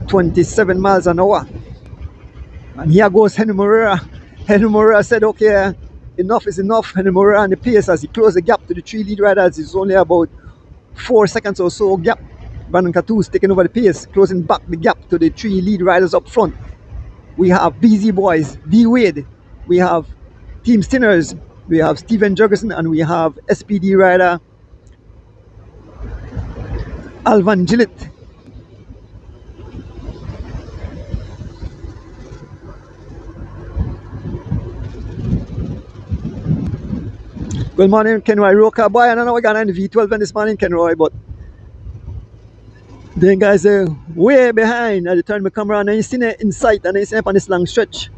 27 miles an hour. And here goes Henry Morera. Henry Morera said, okay, enough is enough. Henry Morera and the pace as he closed the gap to the three lead riders is only about 4 seconds or so gap. Brandon Catus taking over the pace, closing back the gap to the three lead riders up front. We have BZ Boys, D. Wade, we have Team Stinners, we have Stephen Jurgensen, and we have SPD rider Alvan Gillett. Good morning, Kenroy Roca. Boy, I don't know what got on the V12 this morning, Kenroy, but then guys are way behind at the turn of camera and I seen it in sight and I seen it on this long stretch.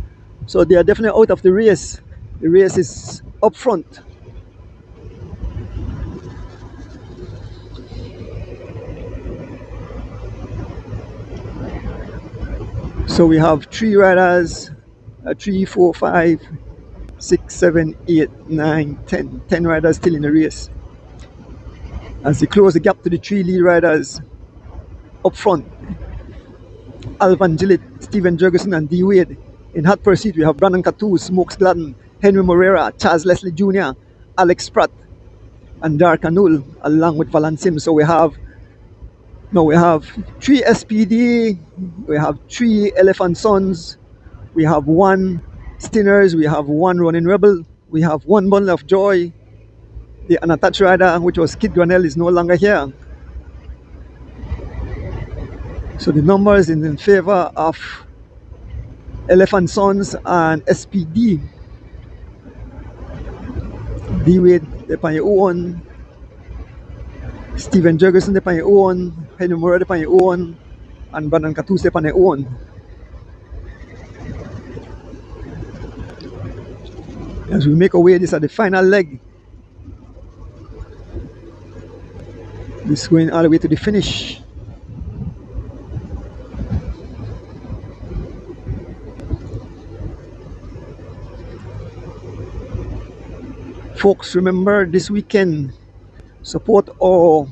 So they are definitely out of the race. The race is up front. So we have three riders, 3, 4, 5, 6, 7, 8, 9, 10. 10 riders still in the race. As they close the gap to the three lead riders up front, Alvan Gillett, Stephen Jurgensen, and D. Wade. In hot pursuit, we have Brandon Catus, Smokes Gladden, Henry Morera, Charles Leslie Jr., Alex Pratt, and Dark Anul, along with Valan Sims. So we have 3 SPD, we have 3 Elephant Sons, we have 1 Stinners, we have 1 Running Rebel, we have 1 Bundle of Joy. The unattached rider, which was Kid Granell, is no longer here. So the numbers in favor of Elephant Sons and SPD. D. Wade, they're on your own. Stephen Jurgensen, they're on your own. Henry Morera, they're on your own. And Brandon Catus, they're on their own. As we make our way, this is the final leg. This going all the way to the finish. Folks, remember this weekend, support our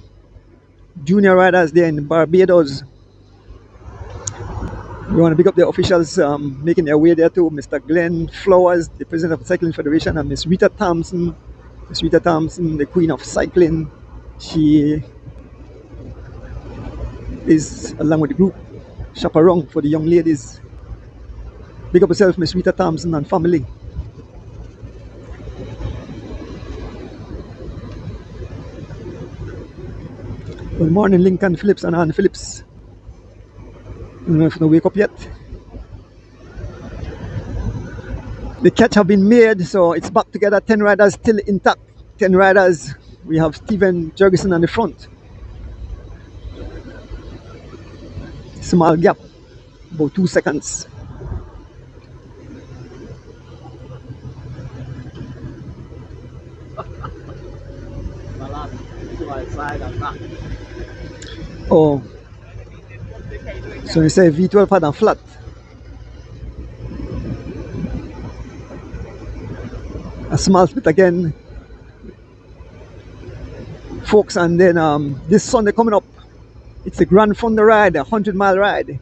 junior riders there in Barbados. We want to pick up the officials making their way there too. Mr. Glenn Flowers, the president of the Cycling Federation, and Miss Rita Thompson. Miss Rita Thompson, the queen of cycling. She is along with the group chaperone for the young ladies. Big up yourself, Miss Rita Thompson and family. Good morning, Lincoln Phillips and Ann Phillips. I don't know if they wake up yet. The catch have been made, so it's back together. 10 riders still intact. 10 riders. We have Stephen Jurgensen on the front. Small gap, about 2 seconds. Balance to my side and back. Oh, so you say V12 pad and flat. A small split again, folks, and then this Sunday coming up, it's the Grand Thunder ride, a 100-mile ride.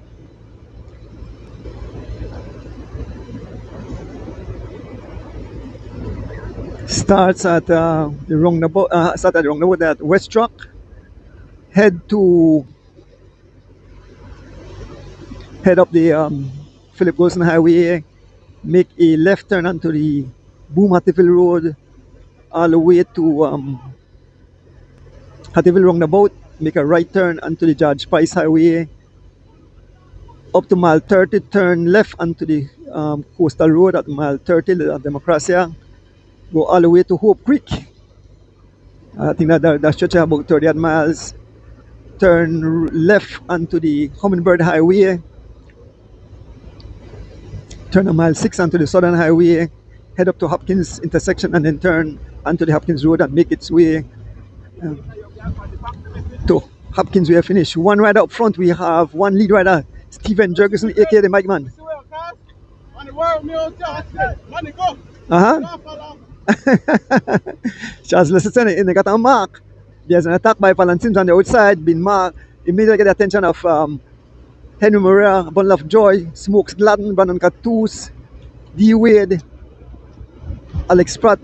Starts at the roundabout. Start at the roundabout at West Truck. Head up the Philip Golson Highway. Make a left turn onto the Boom Hattieville Road, all the way to Hattieville roundabout. Make a right turn onto the George Price Highway. Up to mile 30, turn left onto the Coastal Road at mile 30, the Democracia. Go all the way to Hope Creek. I think that stretch about 30 odd miles. Turn left onto the Hummingbird Highway. Turn a mile 6 onto the Southern Highway. Head up to Hopkins intersection and then turn onto the Hopkins Road and make its way to Hopkins where finish. One rider up front, we have one lead rider, Stephen Jurgensen, aka the Mike Man. Charles Listen in the got a mark. There's an attack by Valance Sims on the outside, been marked. Immediately get the attention of Henry Morea, Bundle of Joy, Smokes Gladden, Brandon Cattoos, D Wade, Alex Pratt,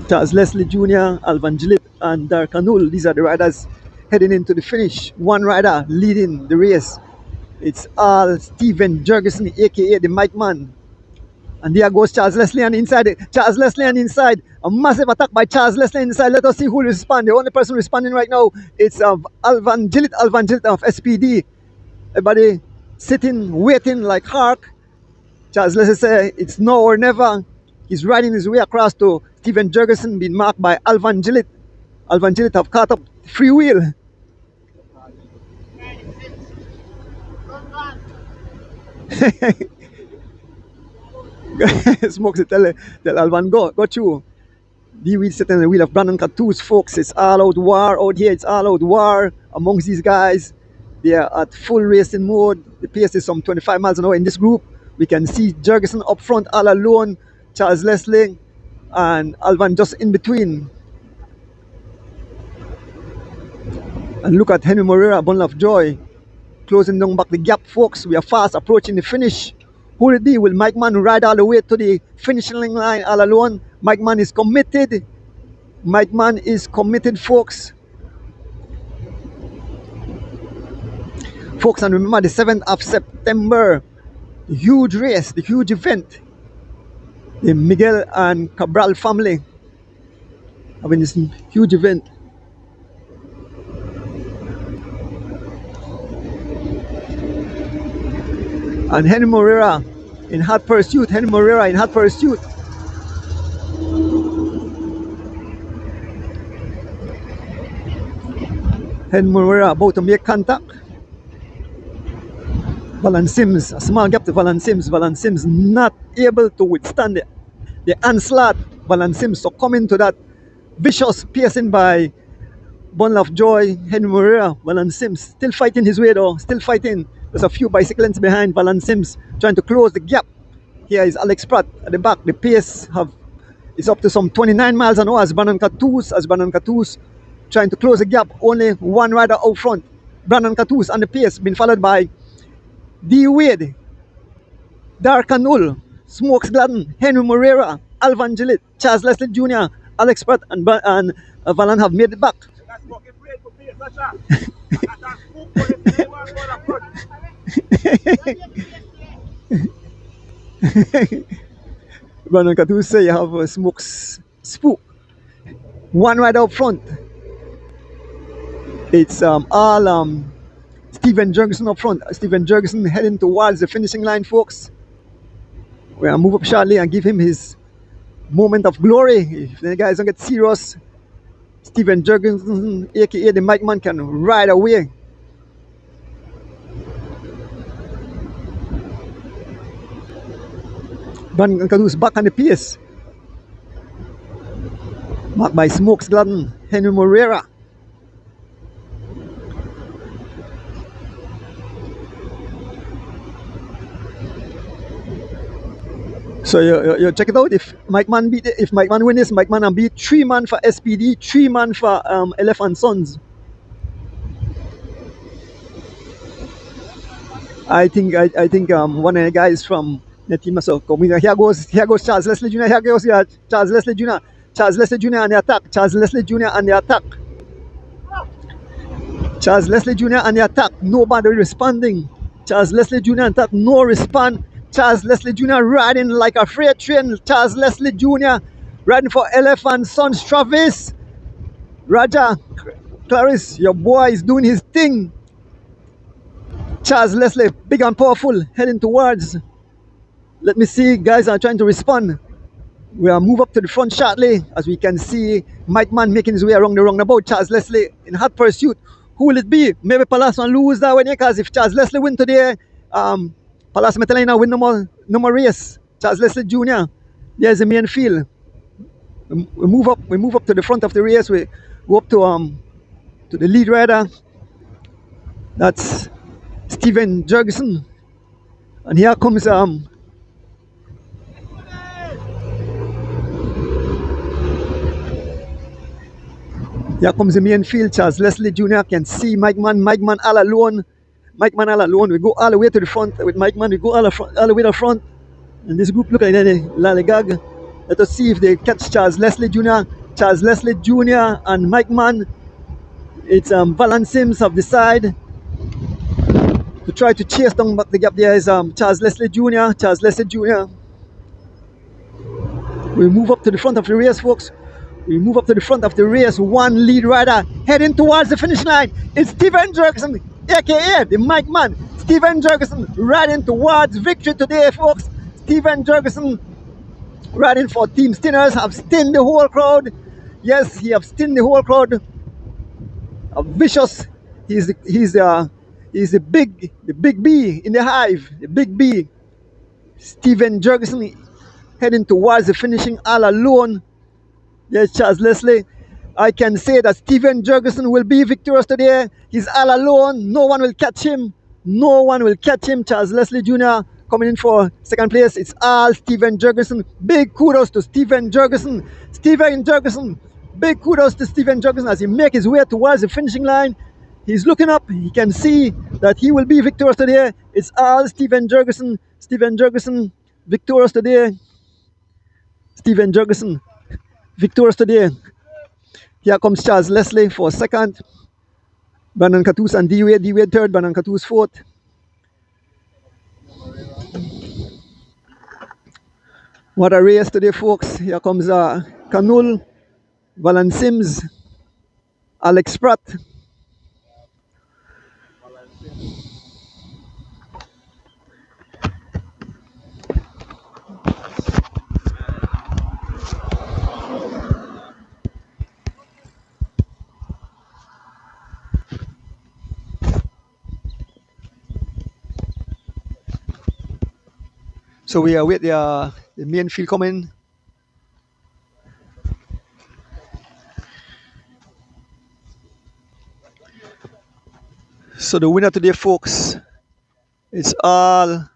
Charles Leslie Jr., Alvan Gillett, and Dark Anul. These are the riders heading into the finish. One rider leading the race. It's all Stephen Jurgensen, aka the Mike Man. And there goes Charles Leslie on the inside. Charles Leslie on the inside. A massive attack by Charles Leslie inside. Let us see who will respond. The only person responding right now is Alvan Gillett of SPD. Everybody sitting, waiting like Hark. Charles Leslie say it's now or never. He's riding his way across to Stephen Jurgensen, being marked by Alvan Gillett. Alvan Gillett have caught up free wheel. Smokes it, tell Alvan go through. The wheel sitting on the wheel of Brandon Cattoos, folks. It's all out war out here. It's all out war amongst these guys. They are at full racing mode. The pace is some 25 miles an hour in this group. We can see Jurgensen up front all alone, Charles Leslie and Alvan just in between. And look at Henry Moreira, Bundle of Joy, closing down back the gap, folks. We are fast approaching the finish. Who will it be? Will Mike Man ride all the way to the finishing line all alone? Mike Man is committed. Mike Man is committed, folks. Folks, and remember the 7th of September, the huge race, the huge event. The Miguel and Cabral family having this huge event. And Henry Moreira in hot pursuit. Henry Moreira in hot pursuit. Henry Moreira about to make contact. Valance Sims, a small gap to Valance Sims. Valance Sims not able to withstand the onslaught. Valance Sims succumbing to that vicious piercing by Bun Lovejoy, Henry Moreira, Valance Sims, still fighting his way though, still fighting. There's a few bicycles behind Valance Sims, trying to close the gap. Here is Alex Pratt at the back. The pace is up to some 29 miles an hour as Brandon Catus trying to close the gap. Only one rider out front. Brandon Catus on the pace, been followed by D. Wade, Darkanul, Smokes Gladden, Henry Moreira, Alvan Gillett, Charles Leslie Jr., Alex Pratt, and Valan have made it back. Brandon Catus say you have Smokes Spook. One rider up front. It's all Steven Jurgensen up front. Steven Jurgensen heading towards the finishing line, folks. We'll move up shortly and give him his moment of glory. If the guys don't get serious, Steven Jurgensen, aka the Mike Man, can ride away. Brandon Caduce back on the pace. Marked by Smokes Gladden, Henry Moreira. So you check it out. If Mike Man win this, Mike Man and beat 3 man for SPD, 3 man for Elephant Sons. I think one of the guys from the team must have come. Here goes Charles Leslie Jr. Here goes Charles Leslie Jr. Charles Leslie Jr. on the attack. Charles Leslie Jr. on the attack. Charles Leslie Jr. on the attack. Nobody responding. Charles Leslie Jr. on attack. No response. Charles Leslie Jr. riding like a freight train. Charles Leslie Jr. riding for Elephant Sons. Travis, Raja, Clarice, your boy is doing his thing. Charles Leslie, big and powerful, heading towards. Let me see, guys are trying to respond. We'll move up to the front shortly, as we can see Mike Man making his way around the roundabout. Charles Leslie in hot pursuit. Who will it be? Maybe Palace will lose that one, because if Charles Leslie win today, Palace Metalina win no more race. Charles Leslie Jr. There's the main field. We move up to the front of the race. We go up to the lead rider. That's Steven Jurgensen. And here comes here comes the main field. Charles Leslie Jr. can see Mike Man all alone. Mike Man all alone. We go all the way to the front with Mike Man. We go all the way to the front. And this group look like a lollygag. Let us see if they catch Charles Leslie Jr. Charles Leslie Jr. and Mike Man. It's Valance Sims of the side to try to chase down back the gap. There is Charles Leslie Jr. Charles Leslie Jr. We move up to the front of the race, folks. We move up to the front of the race. One lead rider heading towards the finish line. It's Steven Jurgensen, aka the Mike Man. Steven Jurgensen riding towards victory today, folks. Steven Jurgensen riding for Team Stinners, have stinned the whole crowd. Yes, he have stinned the whole crowd. Vicious. He's the big B in the hive. The big B. Steven Jurgensen heading towards the finishing all alone. Yes, Charles Leslie. I can say that Steven Jurgensen will be victorious today. He's all alone. No one will catch him. No one will catch him. Charles Leslie Jr. coming in for second place. It's all Steven Jurgensen. Big kudos to Steven Jurgensen. Steven Jurgensen. Big kudos to Steven Jurgensen as he makes his way towards the finishing line. He's looking up. He can see that he will be victorious today. It's all Steven Jurgensen. Steven Jurgensen victorious today. Steven Jurgensen victorious today. Here comes Charles Leslie for second. Brandon Catus and D Wade third. Brandon Catus fourth. What a race today, folks. Here comes Canul, Valance Sims, Alex Pratt. So we await the main field coming. 。So the winner today, folks, it's all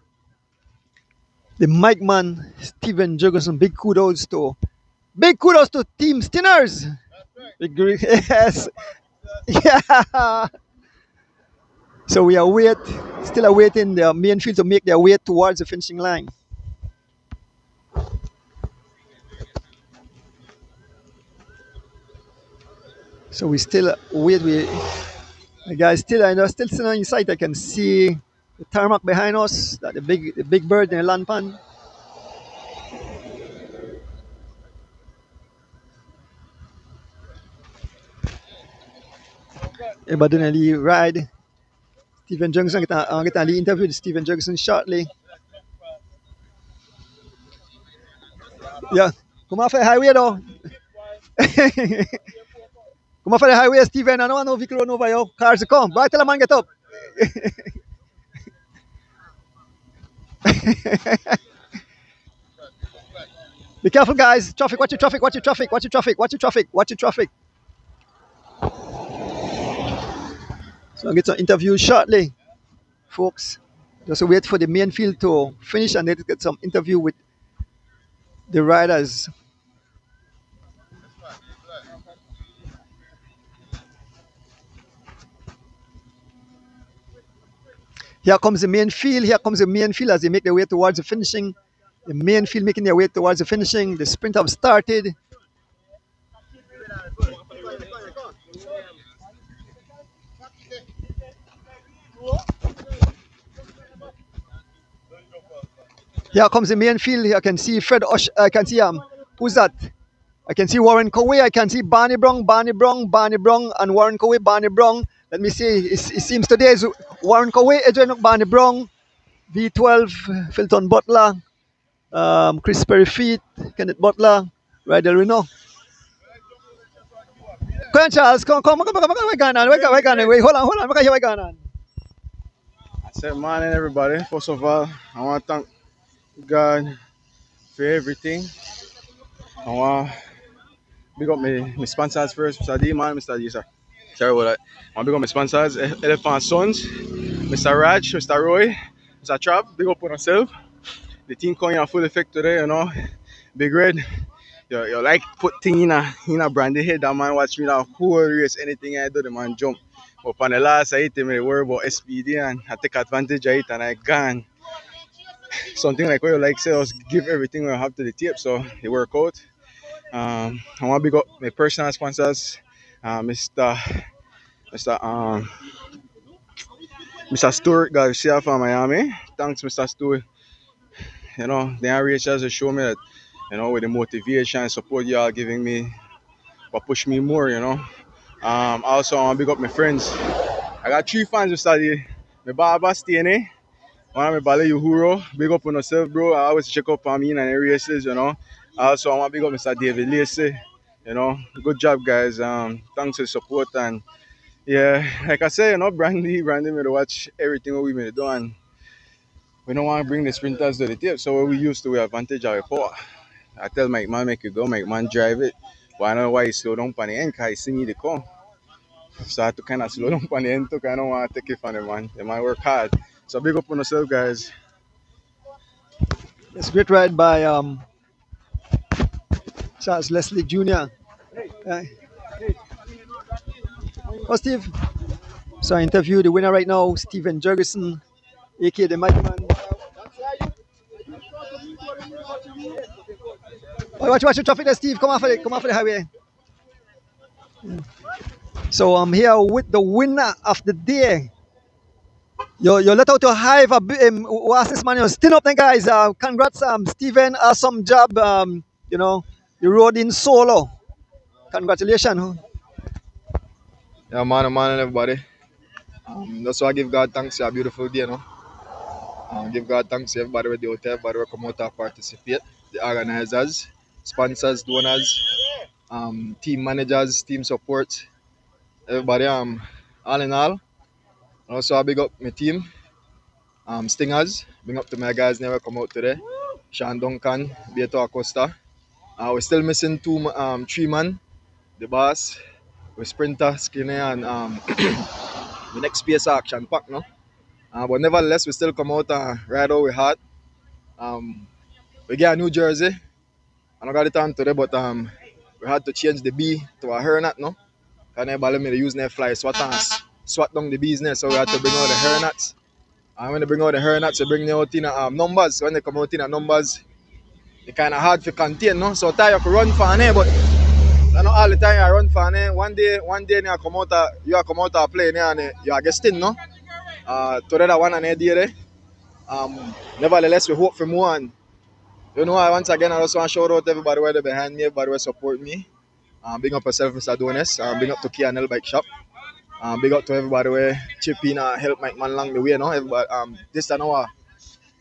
the Mike man, Steven Jurgensen. Big kudos to Team Stinners. Yes, yeah. So we are still awaiting the main field to make their way towards the finishing line. So we still wait. The guys still, I know, still sitting on your site. I can see the tarmac behind us. That the big bird in the land pan. Everybody in the ride. Stephen Johnson get an interview with Stephen Johnson shortly. Yeah, come off the highway though. Come off the highway, Stephen. I don't want no vehicle run over you. Cars to come. Right, tell the man get up. Be careful, guys. Traffic. Watch your traffic. Watch your traffic. Watch your traffic. Watch your traffic. Watch your traffic. So I'll get some interviews shortly, folks. Just wait for the main field to finish and then get some interview with the riders. Here comes the main field. Here comes the main field as they make their way towards the finishing. The main field making their way towards the finishing. The sprint have started. Here comes the main field. Here I can see Fred Ush. I can see who's that? I can see Warren Coway. I can see Barney Brown, and Warren Coway, Barney Brown. Let me see. It seems today is Warren Coway, Adrian Barney Brown, V12, Filton Butler, Chris Perry Feet, Kenneth Butler, Rydell Reno. Come on, Charles. Come. What's going on? Wait, hold on. Look at here, what's going on? I said, morning, everybody. First of all, I want to thank God for everything. I want to big up my sponsors first, Mr. D, man, Mr. D, sir. Sorry about that. I want to big up my sponsors, Elephant Sons, Mr. Raj, Mr. Roy, Mr. Trav, big up on yourself. The team coming in full effect today, you know. Big Red, you like put thing in a brandy head. That man watch me now whole race, anything I do, the man jump. But on the last, I hit him, I worry about SPD and I take advantage of it and I gone. Something like where you like say us give everything we have to the tape, so it work out. I want to big up my personal sponsors, Mr. Mr. Mr. Stewart Garcia from Miami. Thanks, Mr. Stewart. You know, they are reach to show me that, you know, with the motivation and support y'all giving me, but push me more, you know. Also, I want to big up my friends. I got three fans who study. My Baba Steny, one of my Bale Uhuro. Big up on yourself, bro. I always check up on me in the races, you know. Also, I want to big up Mr. David Lacey. You know, good job, guys. Thanks for the support. And yeah, like I say, you know, Brandy made to watch everything what we made do. And we don't want to bring the sprinters to the tip. So what we used to, we advantage our power. I tell Mike man, make you go, Mike man, drive it. But I don't know why he slow down on the end, because he see me to come. So I had to kind of slow down on the end, too, 'cause I don't want to take it from the man. The man work hard. So big up on yourself, guys. It's a great ride by Charles Leslie Jr. Uh, oh, Steve. So I interview the winner right now, Steven Jurgensen, aka the Mighty Man. Oh, watch the traffic there, Steve. Come off the highway. So I'm here with the winner of the day. You let out your hive. What's this man? Stand up then, guys. Congrats, Steven. Awesome job. You know, you rode in solo. Congratulations. Yeah, man, and everybody. That's why I give God thanks for a beautiful day, you know. Give God thanks to everybody with the hotel, everybody who come out to participate, the organizers, sponsors, donors, team managers, team support, everybody. All in all. And also, I big up my team, Stingers. Big up to my guys never come out today. Sean Duncan, Beto Acosta. We're still missing three man, the boss, with Sprinter, Skinny, and the next space action pack, no. But nevertheless, we still come out and ride out with heart. We get a new jersey. I don't got it on today, but we had to change the B to a hairnet, no. And everybody me to use their fly swat and swat down the business, so we had to bring out the hairnets. And when they bring out the hairnets, they bring them out in numbers. When they come out in numbers, it's kind of hard to contain, no. So you could run for an but not all the time you run for an one day you come out play and you are getting, no. Today that one and a day there. Nevertheless, we hope for more. And once again, I just want to shout out everybody where they behind me, everybody where support me. Big up yourself, Mr. Donis. Big up to K&L Bike Shop. Big up to everybody where chip in and help my man along the way. No, everybody. This is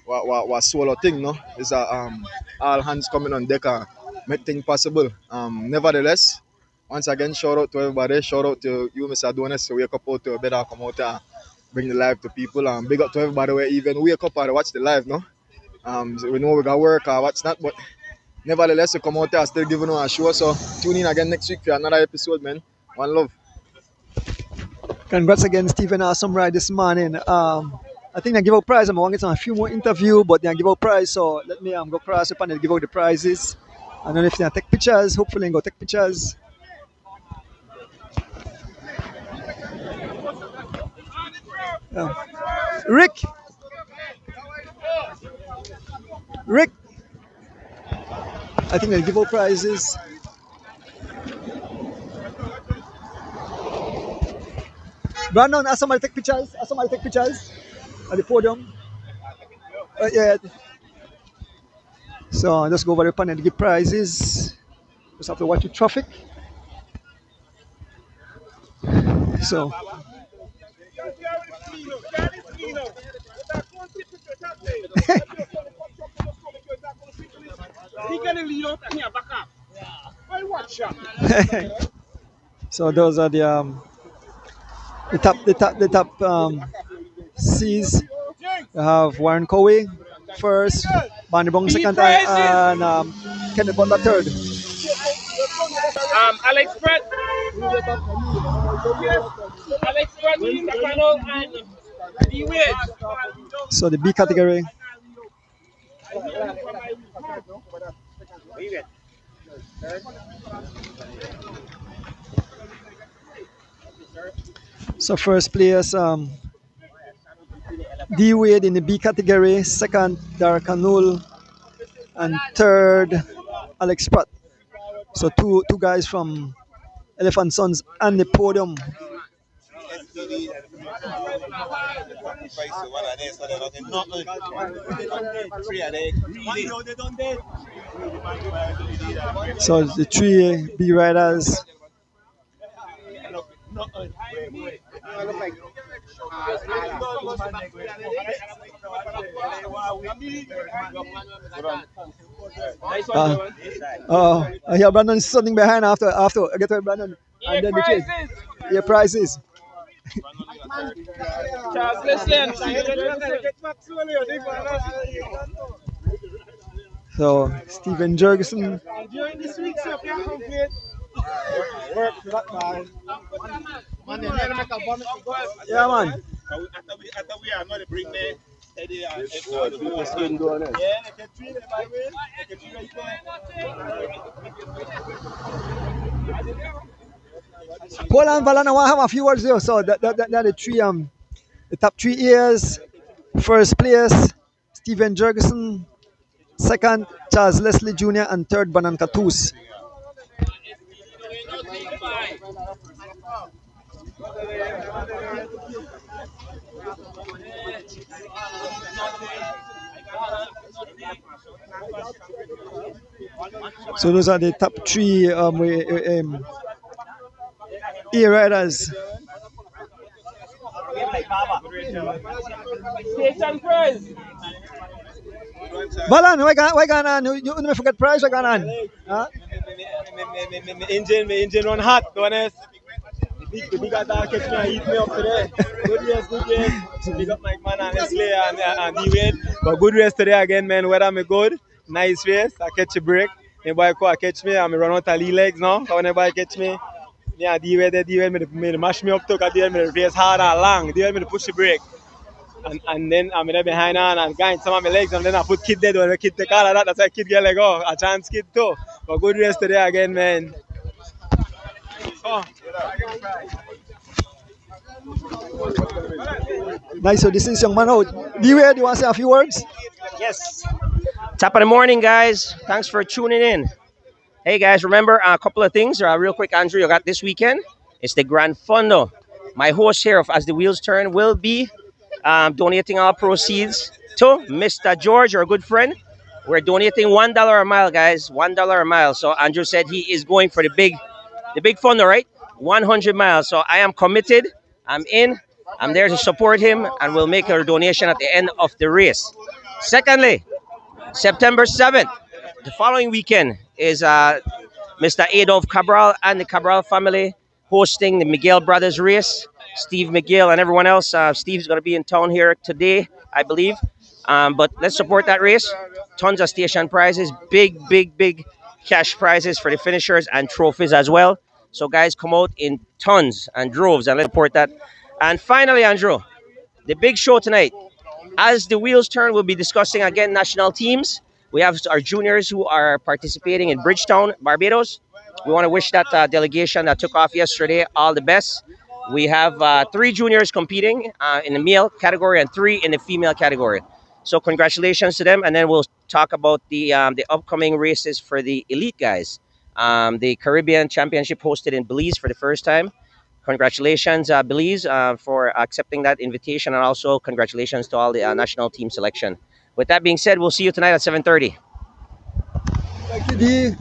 what solo thing. No, it's all hands coming on deck and make things possible. Nevertheless, once again, shout out to everybody. Shout out to you, Mr. Donis. So wake up out to a better come out and bring the live to people. Big up to everybody where even wake up and watch the live. No, so we know we got work or what's not, but nevertheless, we come out there still giving you a show. So tune in again next week for another episode, man. One love. Congrats again, Stephen. Awesome ride this morning. I think they give out prize. I'm going to get a few more interview, but they give out prize. So let me go cross up and give out the prizes. I don't know if they take pictures. Hopefully, they go take pictures. Yeah. Rick, I think they give out prizes. Brandon, ask somebody take pictures. Ask somebody take pictures at the podium. Yeah. So just go over the panel and give prizes. Just have to watch the traffic. So so those are the top C's. We have Warren Cowie first, Manny Bong second, and Kenneth Butler third. Alex Pratt. Alex Pratt, Stefano, and D Wade. So the B category. So first place, D Wade in the B category, second Dark Anul, and third Alex Pratt. So two guys from Elephant Sons and the podium. So the three B riders. I hear Brandon is standing behind after I get to Brandon and then the chase. Yeah, prizes. Charles Leslie and So Stephen Jurgensen. Yeah, man. Paul and Valana, I want to have a few words there. So that the three the top 3 years. First place, Stephen Jurgensen. Second, Charles Leslie Jr. and third, Banan Katus. So those are the top 3 E riders. Station prize. Balan, why going on? You never forget prize, why going on? Huh? My engine run hot, honest. The big attack catch me and heat me up today. Good race. Big up my man and Leslie and D-Wade. But good race today again, man. Weather me good. Nice race. I catch a break. Anybody come catch me, I'm run out of lead legs now. So whenever catch me, Yeah, the way me mash me up to, cause the way me race hard and long, the way me push the brake. And then I'm there behind on and guide some of my legs and then I put kid dead when the kid take all of that. That's why kid get let go. A chance kid too. But good race today again, man. Oh. Nice. So this is young man out. D-Wade, you want to say a few words? Yes. Top of the morning, guys. Thanks for tuning in. Hey, guys, remember a couple of things. Real quick, Andrew, you got this weekend. It's the Grand Fondo. My host here of As the Wheels Turn will be donating all proceeds to Mr. George, our good friend. We're donating $1 a mile, guys. $1 a mile. So Andrew said he is going for the big funder, right? 100 miles. So I am committed. I'm in. I'm there to support him, and we'll make our donation at the end of the race. Secondly, September 7th, the following weekend, is Mr. Adolf Cabral and the Cabral family hosting the Miguel Brothers race. Steve McGill and everyone else. Steve's going to be in town here today, I believe. But let's support that race. Tons of station prizes, big, big, big cash prizes for the finishers and trophies as well. So, guys, come out in tons and droves and let's support that. And finally, Andrew, the big show tonight. As the wheels turn, we'll be discussing again national teams. We have our juniors who are participating in Bridgetown, Barbados. We want to wish that delegation that took off yesterday all the best. We have three juniors competing in the male category and three in the female category. So congratulations to them, and then we'll talk about the upcoming races for the elite guys. The Caribbean Championship hosted in Belize for the first time. Congratulations, Belize, for accepting that invitation, and also congratulations to all the national team selection. With that being said, we'll see you tonight at 7:30. Thank you, D.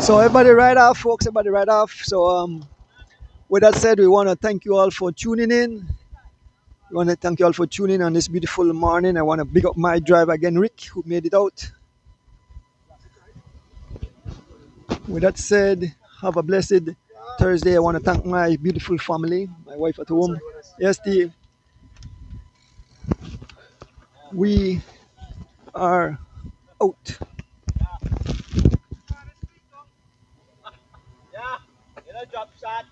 So everybody right off, folks. Everybody right off. So with that said, we want to thank you all for tuning in. We want to thank you all for tuning in on this beautiful morning. I want to big up my driver again, Rick, who made it out. With that said, have a blessed Thursday. I want to thank my beautiful family, my wife at home. Yes, Steve. We are out. Yeah, you know, drop shot.